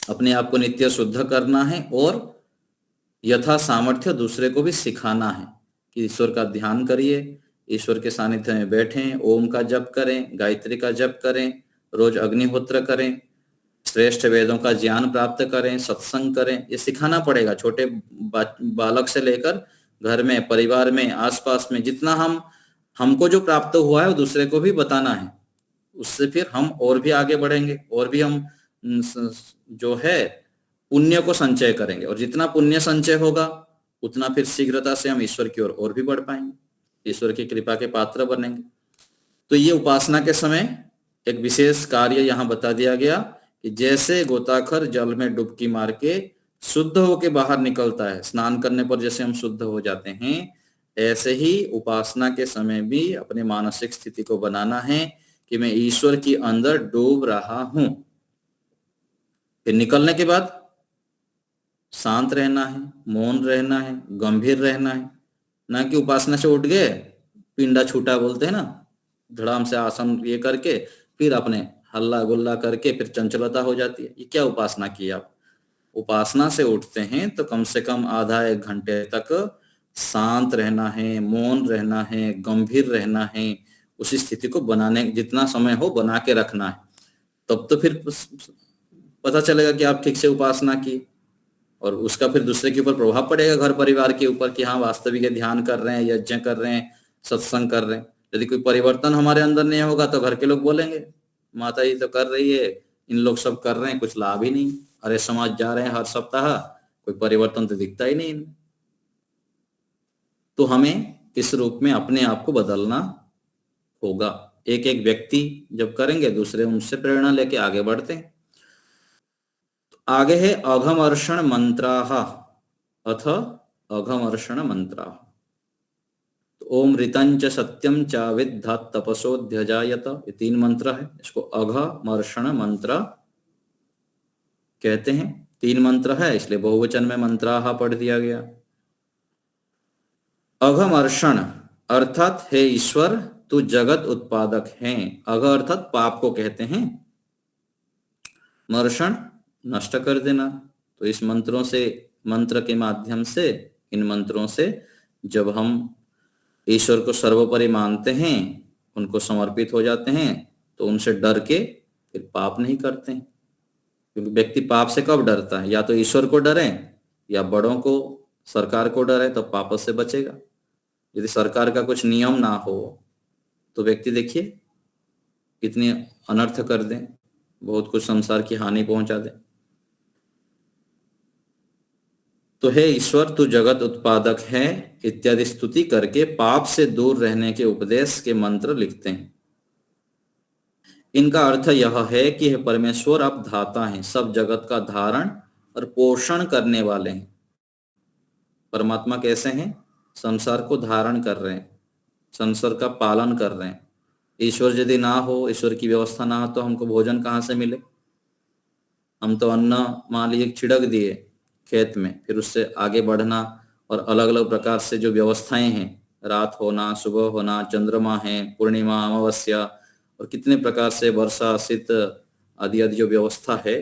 अपने आप को नित्य शुद्ध करना है और यथा सामर्थ्य दूसरे को भी सिखाना है कि ईश्वर का ध्यान करिए, ईश्वर के सानिध्य में बैठें, ओम का जप करें, गायत्री का जप करें, रोज अग्निहोत्र करें, श्रेष्ठ वेदों का ज्ञान प्राप्त करें, सत्संग करें। ये सिखाना पड़ेगा, छोटे बालक से लेकर घर में, परिवार में, आसपास में, जितना हमको जो प्राप्त हुआ है वो दूसरे को भी बताना है। उससे फिर हम और भी आगे बढ़ेंगे और भी हम जो है पुण्य को संचय करेंगे, और जितना पुण्य संचय होगा उतना फिर शीघ्रता से हम ईश्वर की ओर और भी बढ़ पाएंगे, ईश्वर की कृपा के पात्र बनेंगे। तो ये उपासना के समय एक विशेष कार्य यहाँ बता दिया गया कि जैसे गोताखोर जल में डुबकी मार के शुद्ध होके बाहर निकलता है, स्नान करने पर जैसे हम शुद्ध हो जाते हैं, ऐसे ही उपासना के समय भी अपने मानसिक स्थिति को बनाना है कि मैं ईश्वर की अंदर डूब रहा हूं। फिर निकलने के बाद शांत रहना है, मौन रहना है, गंभीर रहना है, ना कि उपासना से उठ गए, पिंडा छूटा बोलते हैं ना, धड़ाम से आसन ये करके फिर अपने हल्ला गुल्ला करके फिर चंचलता हो जाती है। ये क्या उपासना की आप? उपासना से उठते हैं तो कम से कम आधा एक घंटे तक शांत रहना है, मौन रहना है, गंभीर रहना है, उसी स्थिति को बनाने जितना समय हो बना के रखना है। तब तो फिर पता चलेगा कि आप ठीक से उपासना की, और उसका फिर दूसरे के ऊपर प्रभाव पड़ेगा, घर परिवार के ऊपर, कि हाँ वास्तविक ध्यान कर रहे हैं, यज्ञ कर रहे हैं, सत्संग कर रहे हैं। यदि कोई परिवर्तन हमारे अंदर नहीं होगा तो घर के लोग बोलेंगे माता जी तो कर रही है, इन लोग सब कर रहे हैं, कुछ लाभ ही नहीं, अरे समाज जा रहे हैं हर सप्ताह, कोई परिवर्तन तो दिखता ही नहीं। तो हमें इस रूप में अपने आप को बदलना होगा। एक एक व्यक्ति जब करेंगे, दूसरे उनसे प्रेरणा लेके आगे बढ़ते हैं। तो आगे है अघमर्षण मंत्राः अथ अघमर्षण मंत्राः। तो ओम ऋतं सत्यम च विद्धात् तपसोऽध्यजायत, ये 3 मंत्र है, इसको अघमर्षण मंत्र कहते हैं। 3 मंत्र है इसलिए बहुवचन में मंत्राः पढ़ दिया गया। अघमर्षण अर्थात हे ईश्वर तू जगत उत्पादक है। अघ अर्थात पाप को कहते हैं, मर्षण नष्ट कर देना। तो इस मंत्रों से, मंत्र के माध्यम से, इन मंत्रों से जब हम ईश्वर को सर्वोपरि मानते हैं, उनको समर्पित हो जाते हैं, तो उनसे डर के फिर पाप नहीं करते हैं। क्योंकि व्यक्ति पाप से कब डरता है? या तो ईश्वर को डरे या बड़ों को, सरकार को डरे, तो पाप से बचेगा। यदि सरकार का कुछ नियम ना हो तो व्यक्ति देखिए कितनी अनर्थ कर दें, बहुत कुछ संसार की हानि पहुंचा दे। तो हे ईश्वर तू जगत उत्पादक है इत्यादि स्तुति करके पाप से दूर रहने के उपदेश के मंत्र लिखते हैं। इनका अर्थ यह है कि हे परमेश्वर आप धाता हैं, सब जगत का धारण और पोषण करने वाले हैं। परमात्मा कैसे हैं? संसार को धारण कर रहे हैं, संसार का पालन कर रहे हैं। ईश्वर यदि ना हो, ईश्वर की व्यवस्था ना हो, तो हमको भोजन कहाँ से मिले? हम तो अन्न मान लीजिए छिड़क दिए खेत में, फिर उससे आगे बढ़ना और अलग अलग प्रकार से जो व्यवस्थाएं हैं, रात होना, सुबह होना, चंद्रमा है, पूर्णिमा, अमावस्या, और कितने प्रकार से वर्षा, शीत आदि आदि जो व्यवस्था है,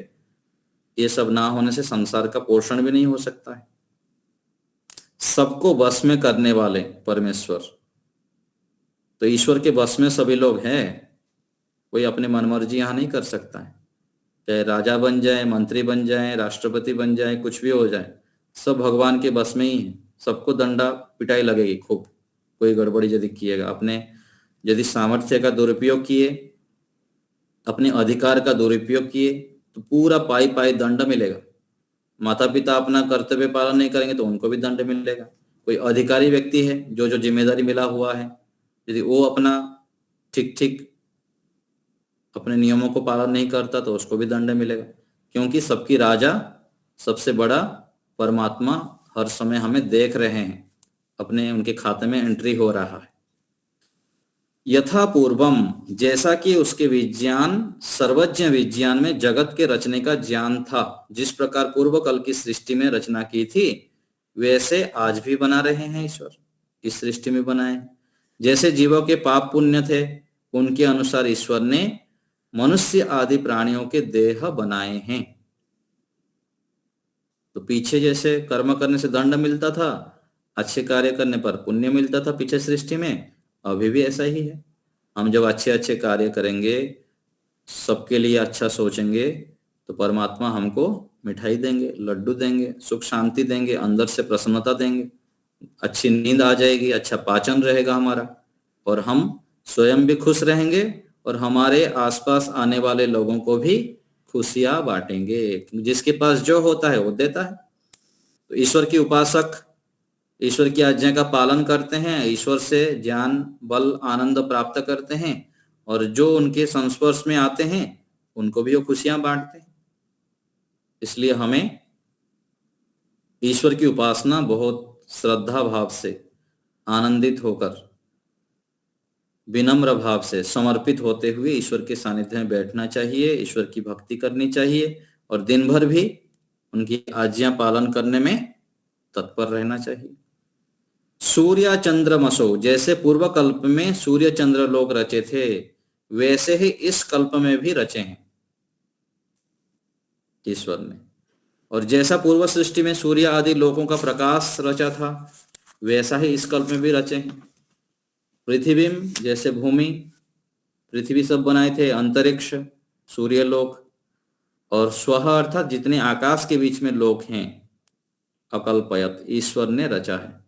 ये सब ना होने से संसार का पोषण भी नहीं हो सकता है। सबको बस में करने वाले परमेश्वर, तो ईश्वर के बस में सभी लोग हैं। कोई अपने मनमर्जी यहाँ नहीं कर सकता है। चाहे राजा बन जाए, मंत्री बन जाए, राष्ट्रपति बन जाए, कुछ भी हो जाए, सब भगवान के बस में ही है। सबको दंडा पिटाई लगेगी खूब, कोई गड़बड़ी यदि किएगा, अपने यदि सामर्थ्य का दुरुपयोग किए, अपने अधिकार का दुरुपयोग किए, तो पूरा पाई पाई दंड मिलेगा। माता पिता अपना कर्तव्य पालन नहीं करेंगे तो उनको भी दंड मिलेगा। कोई अधिकारी व्यक्ति है जो जो जिम्मेदारी मिला हुआ है, यदि वो अपना ठीक ठीक अपने नियमों को पालन नहीं करता तो उसको भी दंड मिलेगा। क्योंकि सबकी राजा, सबसे बड़ा परमात्मा हर समय हमें देख रहे हैं, अपने उनके खाते में एंट्री हो रहा है। यथा पूर्वम, जैसा कि उसके विज्ञान सर्वज्ञ विज्ञान में जगत के रचने का ज्ञान था, जिस प्रकार पूर्व कल की सृष्टि में रचना की थी वैसे आज भी बना रहे हैं ईश्वर, इस सृष्टि में बनाए। जैसे जीवों के पाप पुण्य थे उनके अनुसार ईश्वर ने मनुष्य आदि प्राणियों के देह बनाए हैं। तो पीछे जैसे कर्म करने से दंड मिलता था, अच्छे कार्य करने पर पुण्य मिलता था पीछे सृष्टि में, अभी भी ऐसा ही है। हम जब अच्छे अच्छे कार्य करेंगे, सबके लिए अच्छा सोचेंगे, तो परमात्मा हमको मिठाई देंगे, लड्डू देंगे, सुख शांति देंगे, अंदर से प्रसन्नता देंगे, अच्छी नींद आ जाएगी, अच्छा पाचन रहेगा हमारा, और हम स्वयं भी खुश रहेंगे और हमारे आसपास आने वाले लोगों को भी खुशियां बांटेंगे। जिसके पास जो होता है वो देता है। तो ईश्वर की उपासक ईश्वर की आज्ञा का पालन करते हैं, ईश्वर से ज्ञान बल आनंद प्राप्त करते हैं, और जो उनके संस्पर्श में आते हैं उनको भी वो खुशियां बांटते हैं। इसलिए हमें ईश्वर की उपासना बहुत श्रद्धा भाव से, आनंदित होकर, विनम्र भाव से, समर्पित होते हुए ईश्वर के सानिध्य में बैठना चाहिए, ईश्वर की भक्ति करनी चाहिए और दिन भर भी उनकी आज्ञा पालन करने में तत्पर रहना चाहिए। सूर्य चंद्रमसो, जैसे पूर्व कल्प में सूर्य चंद्र लोग रचे थे वैसे ही इस कल्प में भी रचे हैं ईश्वर ने। और जैसा पूर्व सृष्टि में सूर्य आदि लोकों का प्रकाश रचा था वैसा ही इस कल्प में भी रचे हैं। पृथ्वी, जैसे भूमि पृथ्वी सब बनाए थे, अंतरिक्ष, सूर्य लोक, और स्वह अर्थात जितने आकाश के बीच में लोक हैं, अकल्पयत, ईश्वर ने रचा है।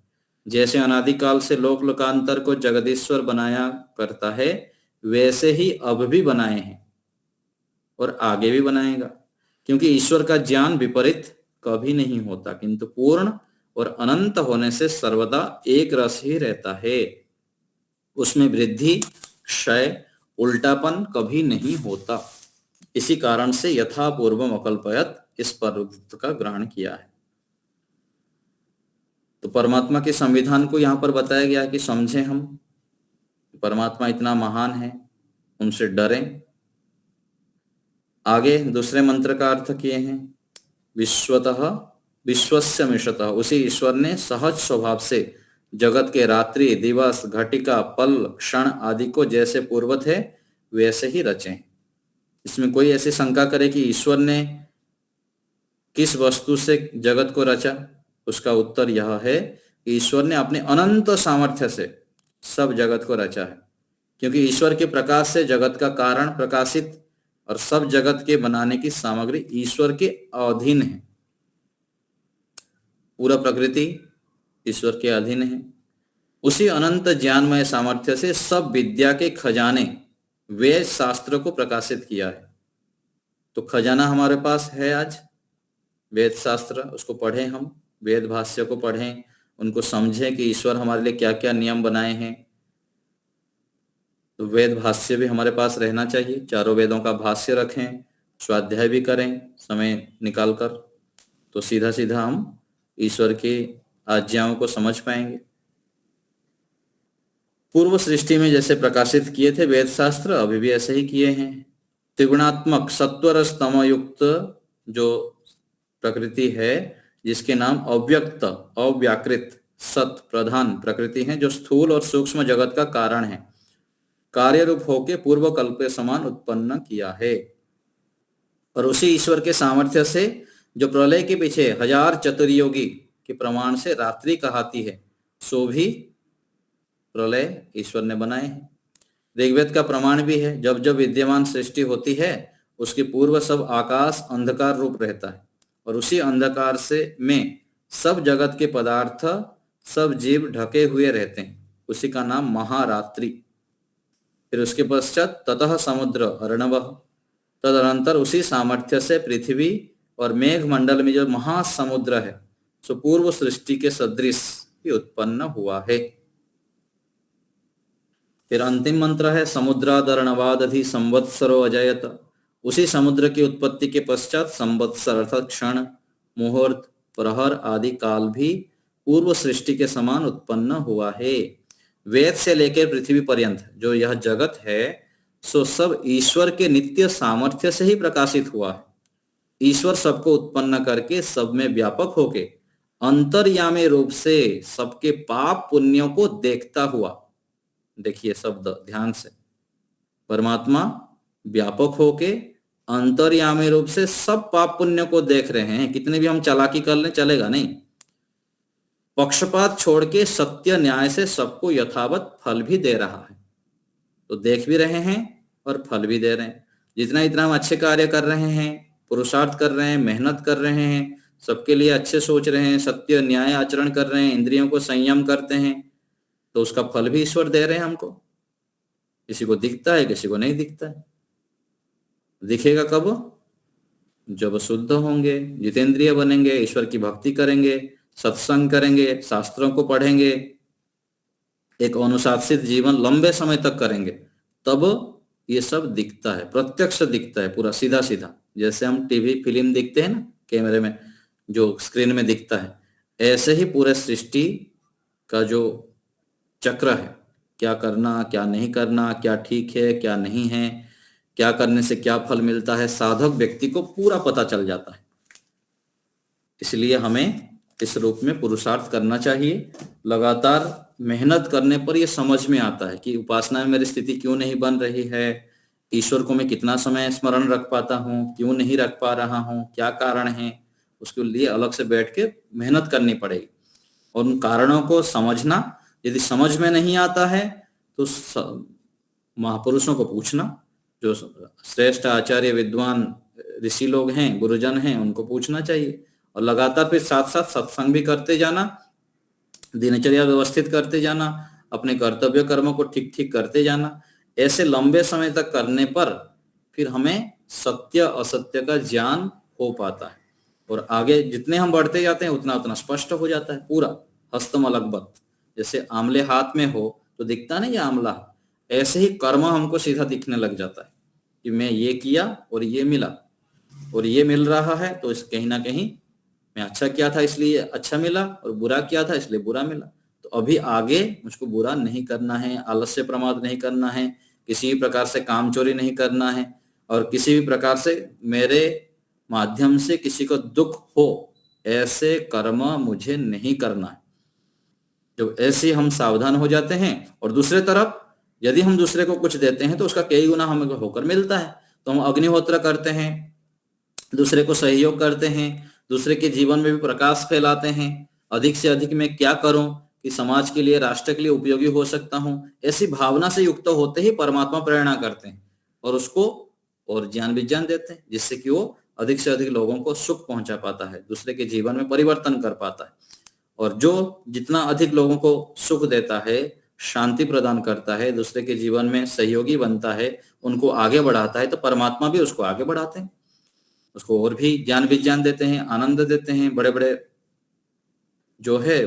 जैसे अनादिकाल से लोक लोकांतर को जगदीश्वर बनाया करता है वैसे ही अब भी बनाए हैं और आगे भी बनाएगा, क्योंकि ईश्वर का ज्ञान विपरीत कभी नहीं होता, किंतु पूर्ण और अनंत होने से सर्वदा एक रस ही रहता है। उसमें वृद्धि, क्षय, उल्टापन कभी नहीं होता। इसी कारण से यथा पूर्वम अकल्पयत इस पद का ग्रहण किया है। तो परमात्मा के संविधान को यहाँ पर बताया गया कि समझें हम, परमात्मा इतना महान है, उनसे डरें। आगे दूसरे मंत्र का अर्थ किए हैं, विश्वतः विश्वस्य मिषतः, उसी ईश्वर ने सहज स्वभाव से जगत के रात्रि दिवस घटिका पल क्षण आदि को जैसे पूर्व थे वैसे ही रचे हैं। इसमें कोई ऐसी शंका करे कि ईश्वर ने किस वस्तु से जगत को रचा, उसका उत्तर यह है कि ईश्वर ने अपने अनंत सामर्थ्य से सब जगत को रचा है, क्योंकि ईश्वर के प्रकाश से जगत का कारण प्रकाशित और सब जगत के बनाने की सामग्री ईश्वर के अधीन है। पूरा प्रकृति ईश्वर के अधीन है। उसी अनंत ज्ञानमय सामर्थ्य से सब विद्या के खजाने वेद शास्त्र को प्रकाशित किया है। तो खजाना हमारे पास है आज, वेद शास्त्र, उसको पढ़ें, हम वेद भाष्य को पढ़ें, उनको समझें कि ईश्वर हमारे लिए क्या क्या नियम बनाए हैं। तो वेद भाष्य भी हमारे पास रहना चाहिए, चारों वेदों का भाष्य रखें, स्वाध्याय भी करें समय निकालकर, तो सीधा सीधा हम ईश्वर की आज्ञाओं को समझ पाएंगे। पूर्व सृष्टि में जैसे प्रकाशित किए थे वेद शास्त्र, अभी भी ऐसे ही किए हैं। त्रिगुणात्मक सत्वर स्तम युक्त जो प्रकृति है, जिसके नाम अव्यक्त अव्याकृत सत प्रधान प्रकृति है, जो स्थूल और सूक्ष्म जगत का कारण है, कार्य रूप होके पूर्व कल्प के समान उत्पन्न किया है। और उसी ईश्वर के सामर्थ्य से जो प्रलय के पीछे 1000 चतुर्योगी के प्रमाण से रात्रि कहाती है, सो भी प्रलय ईश्वर ने बनाए हैं। ऋग्वेद का प्रमाण भी है, जब जब विद्यमान सृष्टि होती है उसके पूर्व सब आकाश अंधकार रूप रहता है, और उसी अंधकार से में सब जगत के पदार्थ, सब जीव ढके हुए रहते हैं, उसी का नाम महारात्रि। फिर उसके पश्चात ततः समुद्र अर्णवः, तदनंतर उसी सामर्थ्य से पृथ्वी और मेघ मंडल में जो महासमुद्र है सो पूर्व सृष्टि के सदृश ही उत्पन्न हुआ है। फिर अंतिम मंत्र है समुद्रादर्णवादधि संवत्सरो अजयत, उसी समुद्र की उत्पत्ति के पश्चात संवत्सर अर्थात क्षण, मुहूर्त, प्रहर आदि काल भी पूर्व सृष्टि के समान उत्पन्न हुआ है। वेद से लेकर पृथ्वी पर्यंत जो यह जगत है सो सब ईश्वर के नित्य सामर्थ्य से ही प्रकाशित हुआ है। ईश्वर सबको उत्पन्न करके सब में व्यापक होके अंतर्यामी रूप से सबके पाप पुण्यों को देखता हुआ, देखिए शब्द ध्यान से, परमात्मा व्यापक होके अंतर्यामी रूप से सब पाप पुण्य को देख रहे हैं। कितने भी हम चालाकी कर लें चलेगा नहीं। पक्षपात छोड़ के सत्य न्याय से सबको यथावत फल भी दे रहा है। तो देख भी रहे हैं और फल भी दे रहे हैं। जितना इतना हम अच्छे कार्य कर रहे हैं, पुरुषार्थ कर रहे हैं, मेहनत कर रहे हैं, सबके लिए अच्छे सोच रहे हैं, सत्य न्याय आचरण कर रहे हैं, इंद्रियों को संयम करते हैं, तो उसका फल भी ईश्वर दे रहे हैं हमको। किसी को दिखता है, किसी को नहीं दिखता है। दिखेगा कब? जब शुद्ध होंगे, जितेंद्रिय बनेंगे, ईश्वर की भक्ति करेंगे, सत्संग करेंगे, शास्त्रों को पढ़ेंगे, एक अनुशासित जीवन लंबे समय तक करेंगे, तब ये सब दिखता है, प्रत्यक्ष दिखता है, पूरा सीधा सीधा। जैसे हम टीवी फिल्म दिखते हैं ना, कैमरे में जो स्क्रीन में दिखता है, ऐसे ही पूरे सृष्टि का जो चक्र है, क्या करना क्या नहीं करना, क्या ठीक है क्या नहीं है, क्या करने से क्या फल मिलता है, साधक व्यक्ति को पूरा पता चल जाता है। इसलिए हमें इस रूप में पुरुषार्थ करना चाहिए। लगातार मेहनत करने पर यह समझ में आता है कि उपासना में मेरी स्थिति क्यों नहीं बन रही है, ईश्वर को मैं कितना समय स्मरण रख पाता हूँ, क्यों नहीं रख पा रहा हूँ, क्या कारण है, उसके लिए अलग से बैठ के मेहनत करनी पड़ेगी। और उन कारणों को समझना, यदि समझ में नहीं आता है तो महापुरुषों को पूछना, जो श्रेष्ठ आचार्य विद्वान ऋषि लोग हैं, गुरुजन हैं, उनको पूछना चाहिए। और लगातार फिर साथ साथ सत्संग भी करते जाना, दिनचर्या व्यवस्थित करते जाना, अपने कर्तव्य कर्मों को ठीक ठीक करते जाना। ऐसे लंबे समय तक करने पर फिर हमें सत्य असत्य का ज्ञान हो पाता है। और आगे जितने हम बढ़ते जाते हैं उतना उतना स्पष्ट हो जाता है, पूरा हस्तमलकबत। जैसे आंवले हाथ में हो तो दिखता नहीं ये आंवला, ऐसे ही कर्म हमको सीधा दिखने लग जाता है कि मैं ये किया और ये मिला, और ये मिल रहा है तो इस कहीं ना कहीं मैं अच्छा किया था इसलिए अच्छा मिला, और बुरा किया था इसलिए बुरा मिला। तो अभी आगे मुझको बुरा नहीं करना है, आलस्य प्रमाद नहीं करना है, किसी भी प्रकार से काम चोरी नहीं करना है, और किसी भी प्रकार से मेरे माध्यम से किसी को दुख हो ऐसे कर्म मुझे नहीं करना है। जब ऐसे हम सावधान हो जाते हैं, और दूसरे तरफ यदि हम दूसरे को कुछ देते हैं तो उसका कई गुना हमें होकर मिलता है। तो हम अग्निहोत्र करते हैं, दूसरे को सहयोग करते हैं, दूसरे के जीवन में भी प्रकाश फैलाते हैं। अधिक से अधिक मैं क्या करूं कि समाज के लिए, राष्ट्र के लिए उपयोगी हो सकता हूं, ऐसी भावना से युक्त होते ही परमात्मा प्रेरणा करते हैं और उसको और ज्ञान विज्ञान देते हैं, जिससे कि वो अधिक से अधिक लोगों को सुख पहुंचा पाता है, दूसरे के जीवन में परिवर्तन कर पाता है। और जो जितना अधिक लोगों को सुख देता है, शांति प्रदान करता है, दूसरे के जीवन में सहयोगी बनता है, उनको आगे बढ़ाता है, तो परमात्मा भी उसको आगे बढ़ाते हैं, उसको और भी ज्ञान विज्ञान देते हैं, आनंद देते हैं, बड़े बड़े जो है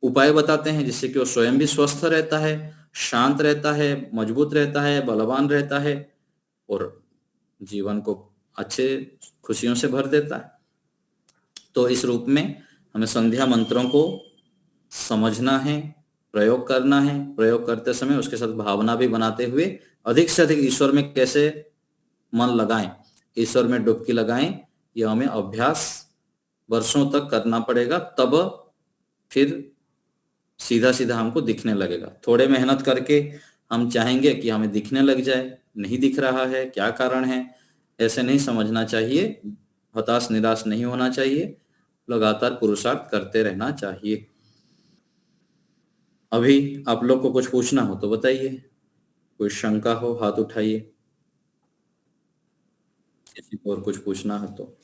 उपाय बताते हैं, जिससे कि वो स्वयं भी स्वस्थ रहता है, शांत रहता है, मजबूत रहता है, बलवान रहता है, और जीवन को अच्छे खुशियों से भर देता है। तो इस रूप में हमें संध्या मंत्रों को समझना है, प्रयोग करना है। प्रयोग करते समय उसके साथ भावना भी बनाते हुए अधिक से अधिक ईश्वर में कैसे मन लगाएं, ईश्वर में डुबकी लगाएं, यह हमें अभ्यास वर्षों तक करना पड़ेगा। तब फिर सीधा सीधा हमको दिखने लगेगा। थोड़े मेहनत करके हम चाहेंगे कि हमें दिखने लग जाए, नहीं दिख रहा है, क्या कारण है, ऐसे नहीं समझना चाहिए। हताश निराश नहीं होना चाहिए, लगातार पुरुषार्थ करते रहना चाहिए। अभी आप लोग को कुछ पूछना हो तो बताइए, कोई शंका हो हाथ उठाइए, किसी को और कुछ पूछना हो तो।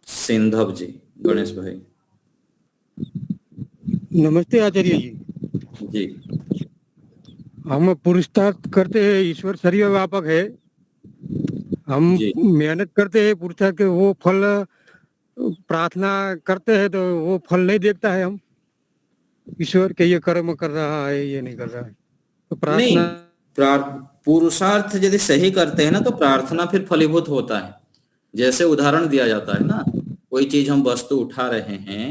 सिंधव जी, गणेश भाई। नमस्ते आचार्य जी। जी, हम पुरुषार्थ करते हैं, ईश्वर सर्वव्यापक है, हम जी। मेहनत करते हैं पुरुषार्थ के, वो फल प्रार्थना करते हैं तो वो फल नहीं देखता है। हम ईश्वर के ये कर्म कर रहा है, ये नहीं कर रहा है, तो नहीं, प्रार्थना पुरुषार्थ यदि सही करते हैं ना तो प्रार्थना फिर फलीभूत होता है। जैसे उदाहरण दिया जाता है ना, कोई चीज हम वस्तु उठा रहे हैं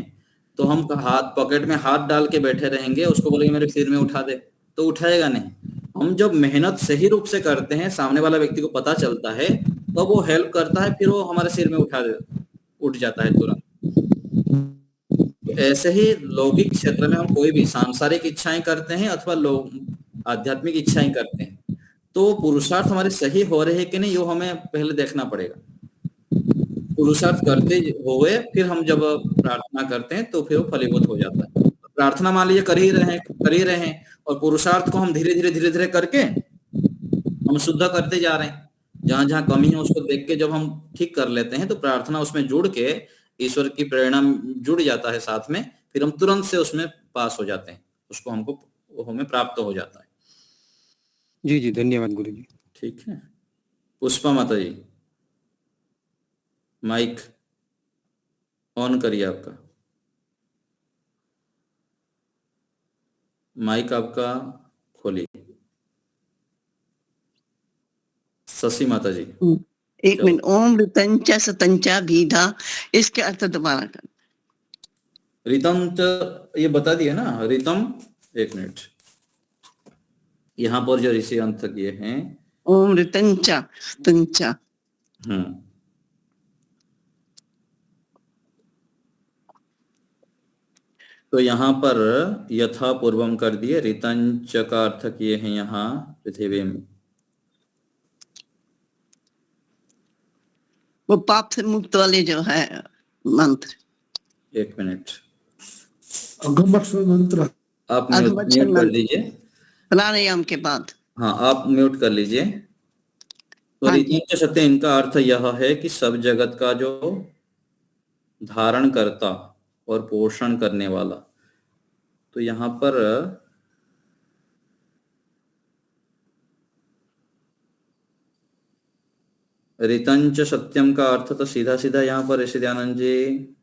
तो हम हाथ पॉकेट में हाथ डाल के बैठे रहेंगे, उसको बोलेंगे मेरे सिर में उठा दे, तो उठाएगा नहीं। हम जब मेहनत सही रूप से करते हैं, सामने वाला व्यक्ति को पता चलता है, तो वो हेल्प करता है, फिर वो हमारे सिर में उठ जाता है तुरंत। तो ऐसे ही लौकिक क्षेत्र में हम कोई भी सांसारिक इच्छाएं करते हैं अथवा आध्यात्मिक इच्छाएं करते हैं, तो पुरुषार्थ हमारे सही हो रहे हैं कि नहीं, वो हमें पहले देखना पड़ेगा। पुरुषार्थ करते हुए फिर हम जब प्रार्थना करते हैं तो फिर वो फलीभूत हो जाता है। प्रार्थना मान लीजिए कर ही रहे हैं और पुरुषार्थ को हम धीरे धीरे करके हम शुद्ध करते जा रहे हैं। जहां जहां कमी है उसको देख के जब हम ठीक कर लेते हैं तो प्रार्थना उसमें जुड़ के ईश्वर की प्रेरणा जुड़ जाता है साथ में, फिर हम तुरंत से उसमें पास हो जाते हैं, उसको हमको हमें प्राप्त हो जाता है। जी जी, धन्यवाद गुरु जी। ठीक है, पुष्पा माता जी माइक ऑन करिए, आपका माइक आपका खोलिए। शशि माता जी एक मिनट, ओम ऋतंचा सतंचा भीधा, इसके अर्थ दोबारा कर। रितम तो ये बता दिए ना, रितम, एक मिनट, यहाँ पर जो ऋषि अंत किए हैं ओम ऋतंचा तंचा। तो यहाँ पर यथा पूर्वम कर दिए, रितंच का अर्थ किए हैं यहाँ पृथ्वी में। वो पाप से मुक्त वाले जो है मंत्र। एक मिनट, अघमक्षर मंत्र आप म्यूट कर लीजिए, प्राणायाम के बाद। हाँ आप म्यूट कर लीजिए। तो हाँ रितंच सत्य, इनका अर्थ यह है कि सब जगत का जो धारण करता और पोषण करने वाला। तो यहाँ पर रितंच सत्यम का अर्थ तो सीधा सीधा यहाँ पर ऋषि दयानंद जी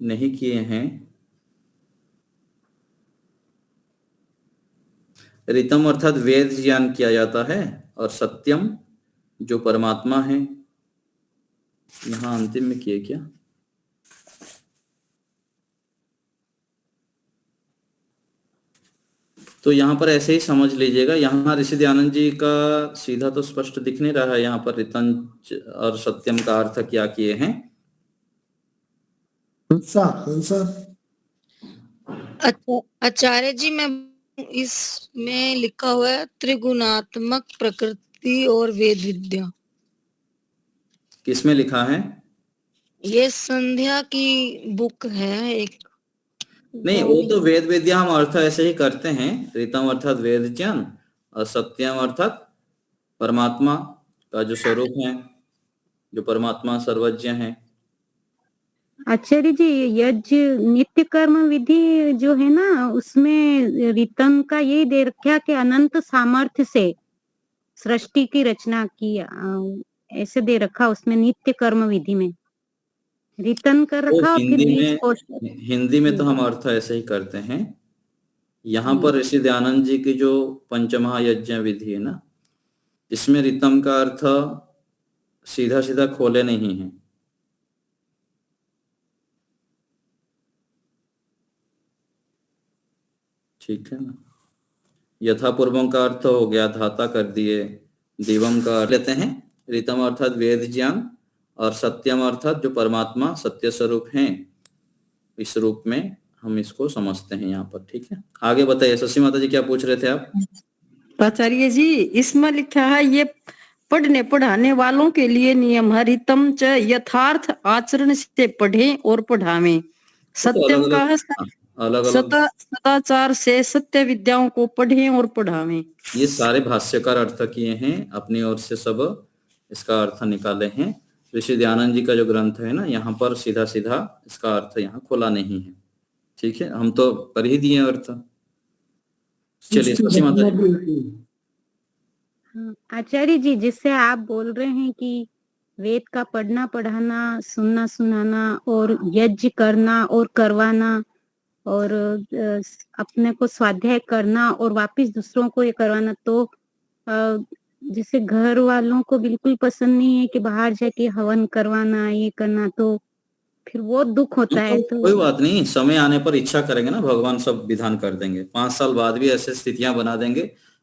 नहीं किए हैं। रितम अर्थात वेद ज्ञान किया जाता है, और सत्यम जो परमात्मा है, यहाँ अंतिम में किए क्या, तो यहाँ पर ऐसे ही समझ लीजिएगा। यहाँ ऋषि दयानंद जी का सीधा तो स्पष्ट दिख नहीं रहा है, यहाँ पर रितंच और सत्यम का अर्थ क्या किए हैं। हंसा। अच्छा आचार्य जी, मैं इसमें लिखा हुआ है त्रिगुणात्मक प्रकृति और वेद विद्या। किसमें लिखा है? ये संध्या की बुक है एक। नहीं, वो तो वेद विद्या हम अर्थ ऐसे ही करते हैं। रितम अर्थात वेद ज्ञान और सत्यम अर्थात परमात्मा का जो स्वरूप है, जो परमात्मा सर्वज्ञ है। आचार्य जी, यज्ञ नित्य कर्म विधि जो है ना, उसमें रितम का यही दे रखा कि अनंत सामर्थ्य से सृष्टि की रचना की, ऐसे दे रखा उसमें नित्य कर्म विधि में रितन कर रखा। और फिर हिंदी में तो हम अर्थ ऐसे ही करते हैं। यहाँ पर ऋषि दयानंद जी की जो पंचमहायज्ञ विधि है ना, इसमें रितम का अर्थ सीधा सीधा खोले नहीं है। ठीक है ना। यथापूर्वम का अर्थ हो गया, धाता कर दिए। दिवम का अर्थ लेते हैं, रितम अर्थात वेद ज्ञान, और सत्यम अर्थात जो परमात्मा सत्य स्वरूप हैं, इस रूप में हम इसको समझते हैं यहाँ पर। ठीक है, आगे बताइए। शशि माता जी क्या पूछ रहे थे आप? आचार्य जी, इसमें लिखा है ये पढ़ने पढ़ाने वालों के लिए नियम है। रितम च यथार्थ आचरण से पढ़े और पढ़ावे। सत्यम का है अलग सदाचार से सत्य विद्याओं को पढ़े और पढ़ावे। ये सारे भाष्यकार अर्थ किए हैं, अपनी ओर से सब इसका अर्थ निकाले हैं। ऋषि दयानंद जी का जो ग्रंथ है ना, यहाँ पर सीधा सीधा इसका अर्थ यहाँ खोला नहीं है। ठीक है, हम तो कर ही दिए अर्थ। चलिए शशि माता जी। आचार्य जी, जिससे आप बोल रहे हैं कि वेद का पढ़ना पढ़ाना, सुनना सुनाना और यज्ञ करना और करवाना, और अपने को स्वाध्याय करना और वापस दूसरों को ये करवाना, तो जैसे घर वालों को बिल्कुल पसंद नहीं है कि बाहर जाके हवन करवाना, ये करना, तो फिर वो दुख होता है। तो तो कोई बात नहीं, समय आने पर इच्छा करेंगे ना, भगवान सब विधान कर देंगे। 5 साल बाद भी ऐसे स्थितियां बना देंगे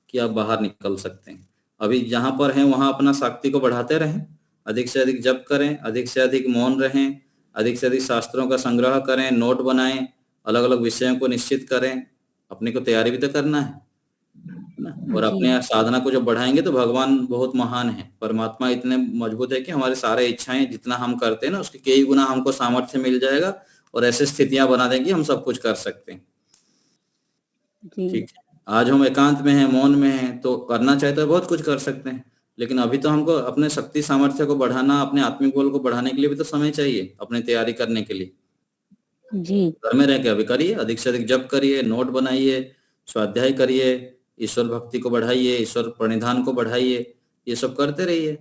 कि आप बाहर निकल सकते हैं। अभी जहां पर हैं वहां अपना शक्ति को बढ़ाते रहें, अधिक से अधिक जप करें, अधिक से अधिक मौन रहें, अधिक से अधिक शास्त्रों का संग्रह करें, नोट बनाएं, अलग अलग विषयों को निश्चित करें। अपने को तैयारी भी तो करना है ना। और जी, अपने साधना को जब बढ़ाएंगे तो भगवान बहुत महान है, परमात्मा इतने मजबूत है कि हमारे सारे इच्छाएं जितना हम करते हैं ना उसके कई गुना हमको सामर्थ्य मिल जाएगा, और ऐसे स्थितियां बना देंगे हम सब कुछ कर सकते हैं। जी, ठीक है, आज हम एकांत में हैं, मौन में हैं, तो करना चाहे तो बहुत कुछ कर सकते हैं, लेकिन अभी तो हमको अपने शक्ति सामर्थ्य को बढ़ाना, अपने आत्मिक बल को बढ़ाने के लिए भी तो समय चाहिए, अपनी तैयारी करने के लिए। जी, घर में रह के अभी करिए, अधिक से अधिक जप करिए, नोट बनाइए, स्वाध्याय करिए, ईश्वर भक्ति को बढ़ाइए, ईश्वर प्रणिधान को बढ़ाइए, ये सब करते रहिए।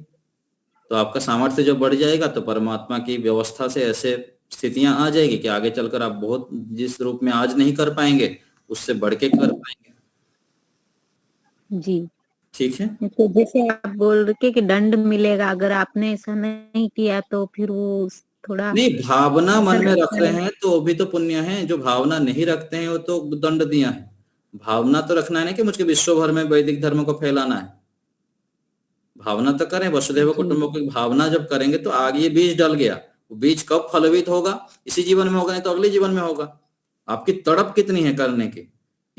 तो आपका सामर्थ्य जब बढ़ जाएगा तो परमात्मा की व्यवस्था से ऐसे स्थितियां आ जाएगी कि आगे चलकर आप बहुत जिस रूप में आज नहीं कर पाएंगे उससे बढ़ के कर पाएंगे। जी। ठीक है, तो जैसे आप बोल रहे कि दंड मिलेगा अगर आपने ऐसा नहीं किया, तो फिर वो थोड़ा नहीं भावना ऐसा मन में रख लगता रहे है। हैं तो भी तो पुण्य है, जो भावना नहीं रखते हैं वो तो दंड दिया है। भावना तो रखना है ना कि मुझे विश्व भर में वैदिक धर्म को फैलाना है, भावना तो करें, वसुधैव जी, कुटुंबकम की भावना जब करेंगे तो आगे ये बीज डल गया, वो बीज कब फलवित होगा, इसी जीवन में होगा, नहीं तो अगले जीवन में होगा। आपकी तड़प कितनी है करने की,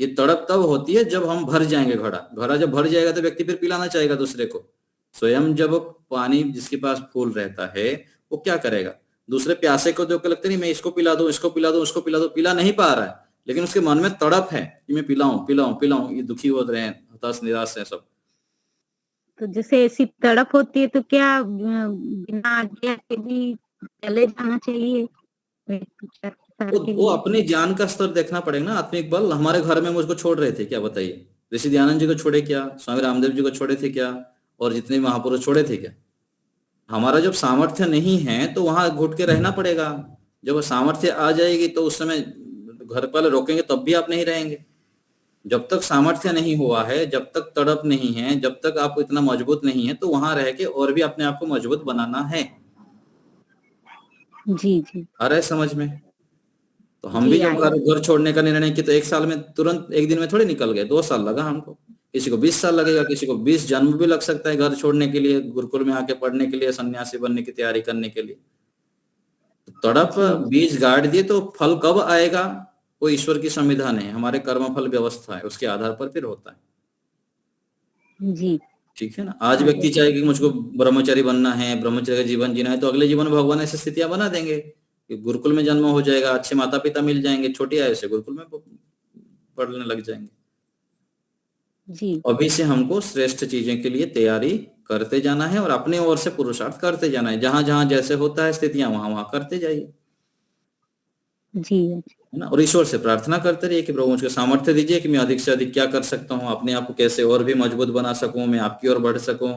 ये तड़प तब होती है जब हम भर जाएंगे घड़ा जब भर जाएगा तो व्यक्ति फिर पिलाना चाहेगा दूसरे को। स्वयं जब पानी जिसके पास फूल रहता है वो क्या करेगा, दूसरे प्यासे को देख के लगता नहीं मैं इसको पिला दूं, इसको पिला दूं, उसको पिला दूं, पिला नहीं पा रहा है, लेकिन उसके मन में तड़प है कि मैं पिलाऊं पिलाऊं पिलाऊं। ये दुखी हो रहे हैं, हताश निराश है सब। तो जैसे ऐसी तड़प होती है तो क्या बिना आज्ञा के भी चले जाना चाहिए उपचार प्रसार के वो लिए? अपने ज्ञान का स्तर देखना पड़ेगा ना, आत्मिक बल। हमारे घर में मुझको छोड़ रहे थे क्या, बताइए, ऋषि दयानंद जी को छोड़े क्या, स्वामी रामदेव जी को छोड़े थे क्या, और जितने महापुरुष छोड़े थे क्या। हमारा जब सामर्थ्य नहीं है तो वहां घुट के रहना पड़ेगा। जब सामर्थ्य आ जाएगी तो उस समय घर वाले रोकेंगे तब भी आप नहीं रहेंगे। जब तक सामर्थ्य नहीं हुआ है, जब तक तड़प नहीं है, जब तक आप इतना मजबूत नहीं है, तो वहां रह के और भी अपने आप को मजबूत बनाना है। जी, जी, आ रहा है समझ में। तो हम जी भी जब आया। घर छोड़ने का निर्णय किया तो 1 साल में, तुरंत एक दिन में थोड़ी निकल गए, 2 साल लगा हमको। किसी को 20 साल लगेगा, किसी को 20 जन्म भी लग सकता है घर छोड़ने के लिए, गुरुकुल में आके पढ़ने के लिए, सन्यासी बनने की तैयारी करने के लिए। तड़प जी, बीज गाड़ दिए तो फल कब आएगा, वो ईश्वर की संविधान है, हमारे कर्म फल व्यवस्था है, उसके आधार पर फिर होता है। जी, ठीक है ना। आज व्यक्ति चाहे कि मुझको ब्रह्मचारी बनना है, ब्रह्मचर्य का जीवन जीना है, तो अगले जीवन में भगवान ऐसी स्थितियां बना देंगे कि गुरुकुल में जन्म हो जाएगा, अच्छे माता पिता मिल जाएंगे, छोटी आयु से गुरुकुल में पढ़ने लग जाएंगे। जी, अभी से हमको श्रेष्ठ चीजें के लिए तैयारी करते जाना है और अपने ओर से पुरुषार्थ करते जाना है। जहां जहां जैसे होता है स्थितियां वहां वहां करते जाइए, जी, है ना। और ईश्वर से प्रार्थना करते रहिए कि प्रभु मुझको सामर्थ्य दीजिए कि मैं अधिक से अधिक क्या कर सकता हूँ, अपने आप को कैसे और भी मजबूत बना सकूं, मैं आपकी ओर बढ़ सकूं,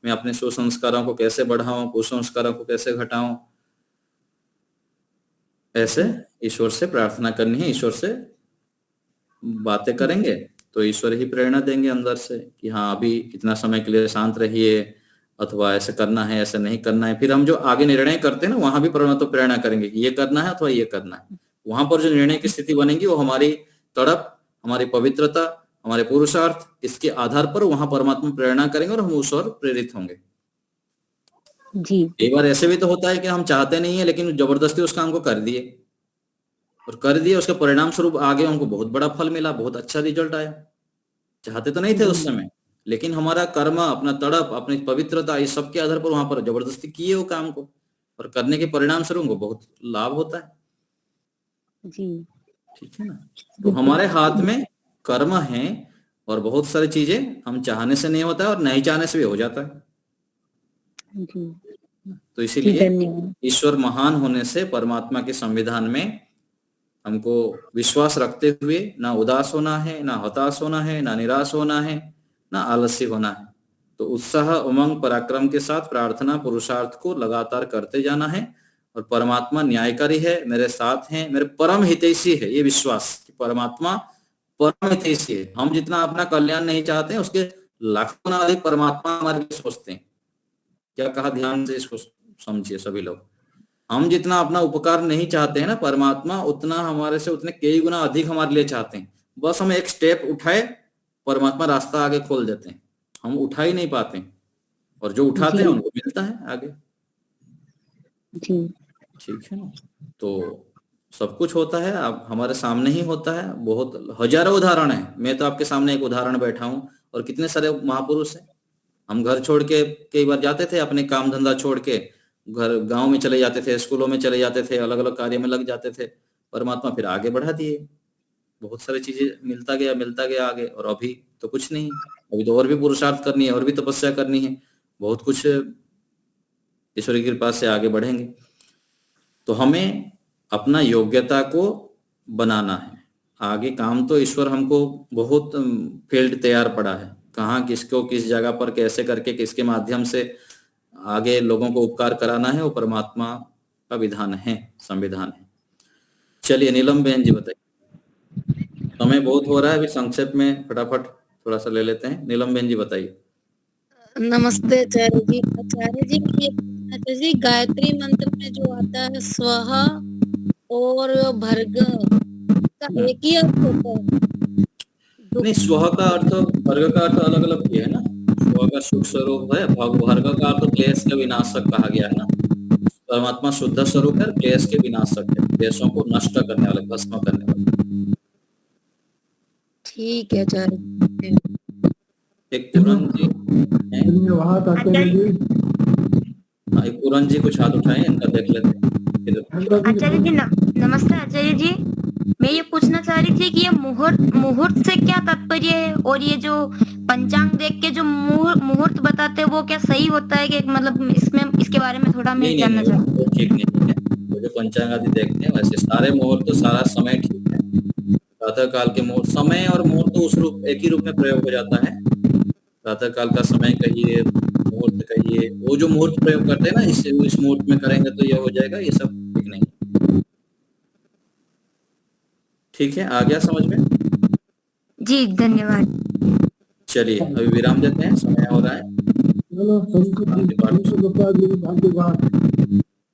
मैं अपने सुसंस्कारों को कैसे बढ़ाऊं, कुसंस्कारों को कैसे घटाऊं। ऐसे ईश्वर से प्रार्थना करनी है। ईश्वर से बातें करेंगे तो ईश्वर ही प्रेरणा देंगे अंदर से कि हाँ अभी इतना समय के लिए शांत रहिए, अथवा ऐसे करना है, ऐसे नहीं करना है। फिर हम जो आगे निर्णय करते हैं ना, वहां भी परमात्मा प्रेरणा करेंगे कि ये करना है अथवा ये करना है। वहां पर जो निर्णय की स्थिति बनेगी वो हमारी तड़प, हमारी पवित्रता, हमारे पुरुषार्थ, इसके आधार पर वहां परमात्मा प्रेरणा करेंगे और हम उस ओर प्रेरित होंगे। जी, एक बार ऐसे भी तो होता है कि हम चाहते नहीं है लेकिन जबरदस्ती उस काम को कर दिए, और कर दिए, उसके परिणाम स्वरूप आगे हमको बहुत बड़ा फल मिला, बहुत अच्छा रिजल्ट आया। चाहते तो नहीं थे उस समय, लेकिन हमारा कर्म, अपना तड़प, अपनी पवित्रता, इस सब के आधार पर वहां पर जबरदस्ती किए वो काम को, और करने के परिणाम स्वरूप उनको बहुत लाभ होता है। जी, ठीक है ना। तो हमारे हाथ में कर्म है, और बहुत सारी चीजें हम चाहने से नहीं होता है और नहीं चाहने से भी हो जाता है। जी, तो जी, इसीलिए धन्यवाद। ईश्वर महान होने से परमात्मा के संविधान में हमको विश्वास रखते हुए ना उदास होना है, ना हताश होना है, ना निराश होना है, ना आलस्य होना है। तो उत्साह, उमंग, पराक्रम के साथ प्रार्थना पुरुषार्थ को लगातार करते जाना है। और परमात्मा न्यायकारी है, मेरे साथ हैं, मेरे परम हितैषी है, ये विश्वास कि परमात्मा परम हितैषी है। हम जितना अपना कल्याण नहीं चाहते हैं, उसके लाखों गुना अधिक परमात्मा हमारे लिए सोचते हैं। क्या कहा, ध्यान से इसको समझिए सभी लोग। हम जितना अपना उपकार नहीं चाहते हैं ना, परमात्मा उतना हमारे से उतने कई गुना अधिक हमारे लिए चाहते हैं। बस हम एक स्टेप उठाए, परमात्मा रास्ता आगे खोल देते हैं। हम उठा ही नहीं पाते, और जो उठाते हैं उनको मिलता है आगे। जी ठीक है ना। तो सब कुछ होता है, अब हमारे सामने ही होता है। बहुत हजारों उदाहरण है। मैं तो आपके सामने एक उदाहरण बैठा हूँ, और कितने सारे महापुरुष हैं। हम घर छोड़ के कई बार जाते थे, अपने काम धंधा छोड़ के घर गांव में चले जाते थे, स्कूलों में चले जाते थे, अलग अलग कार्य में लग जाते थे। परमात्मा फिर आगे बढ़ा दिए, बहुत सारी चीजें मिलता गया आगे। और अभी तो कुछ नहीं, अभी तो और भी पुरुषार्थ करनी है, और भी तपस्या करनी है, बहुत कुछ ईश्वर की कृपा से आगे बढ़ेंगे। तो हमें अपना योग्यता को बनाना है। आगे काम तो ईश्वर हमको बहुत फील्ड तैयार पड़ा है, कहाँ किसको किस जगह पर कैसे करके किसके माध्यम से आगे लोगों को उपकार कराना है, वो परमात्मा का विधान है, संविधान है। चलिए नीलम बहन जी बताइए। समय बहुत हो रहा है, अभी संक्षेप में फटाफट थोड़ा सा ले लेते हैं। नीलम बहन जी बताइए। नमस्ते आचार्य जी। आचार्य जी ये आचार्य जी, गायत्री मंत्र में जो आता है स्वह और भर्ग का एक ही अर्थ होता है? नहीं, स्व का अर्थ भर्ग का अर्थ अलग अलग किया है ना। स्व का सुख स्वरूप है, भर्ग का अर्थ क्लेश के विनाशक कहा गया है ना। परमात्मा शुद्ध स्वरूप है, क्लेश के विनाशक है, क्लेशों को नष्ट करने वाले, भस्म करने वाले। ठीक है आचार्य। एक पूरन जी हैं। धन्यवाद आचार्य जी। हाँ, एक पूरन जी कुछ हाथ उठाए, इनका देख लेते हैं। आचार्य जी नमस्ते आचार्य जी। मैं ये पूछना चाह रही थी कि ये मुहूर्त से क्या तात्पर्य है, और ये जो पंचांग देख के जो मुहूर्त बताते हैं वो क्या सही होता है कि मतलब इसमें इसके बारे में थोड़ा मैं जानना चाहती हूँ। ठीक नहीं है, वो जो पंचांग आदि देखते हैं वैसे सारे मुहूर्त तो सारा समय ठीक है। प्रातः काल के मुहूर्त, समय और मुहूर्त तो उस रूप एक ही रूप में प्रयोग हो जाता है। प्रातः काल का समय कहिए, मुहूर्त कहिए, वो जो मुहूर्त प्रयोग करते हैं ना, इस मुहूर्त में करेंगे तो ये हो जाएगा, ये सब ठीक नहीं। ठीक है, आ गया समझ में? जी धन्यवाद। चलिए अभी विराम देते हैं, समय हो रहा है।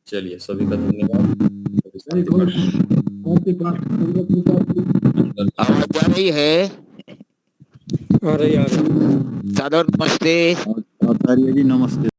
चलिए सभी का धन्यवाद। आवाज आ रही है? आ रही सादर नमस्ते आचार्य जी नमस्ते।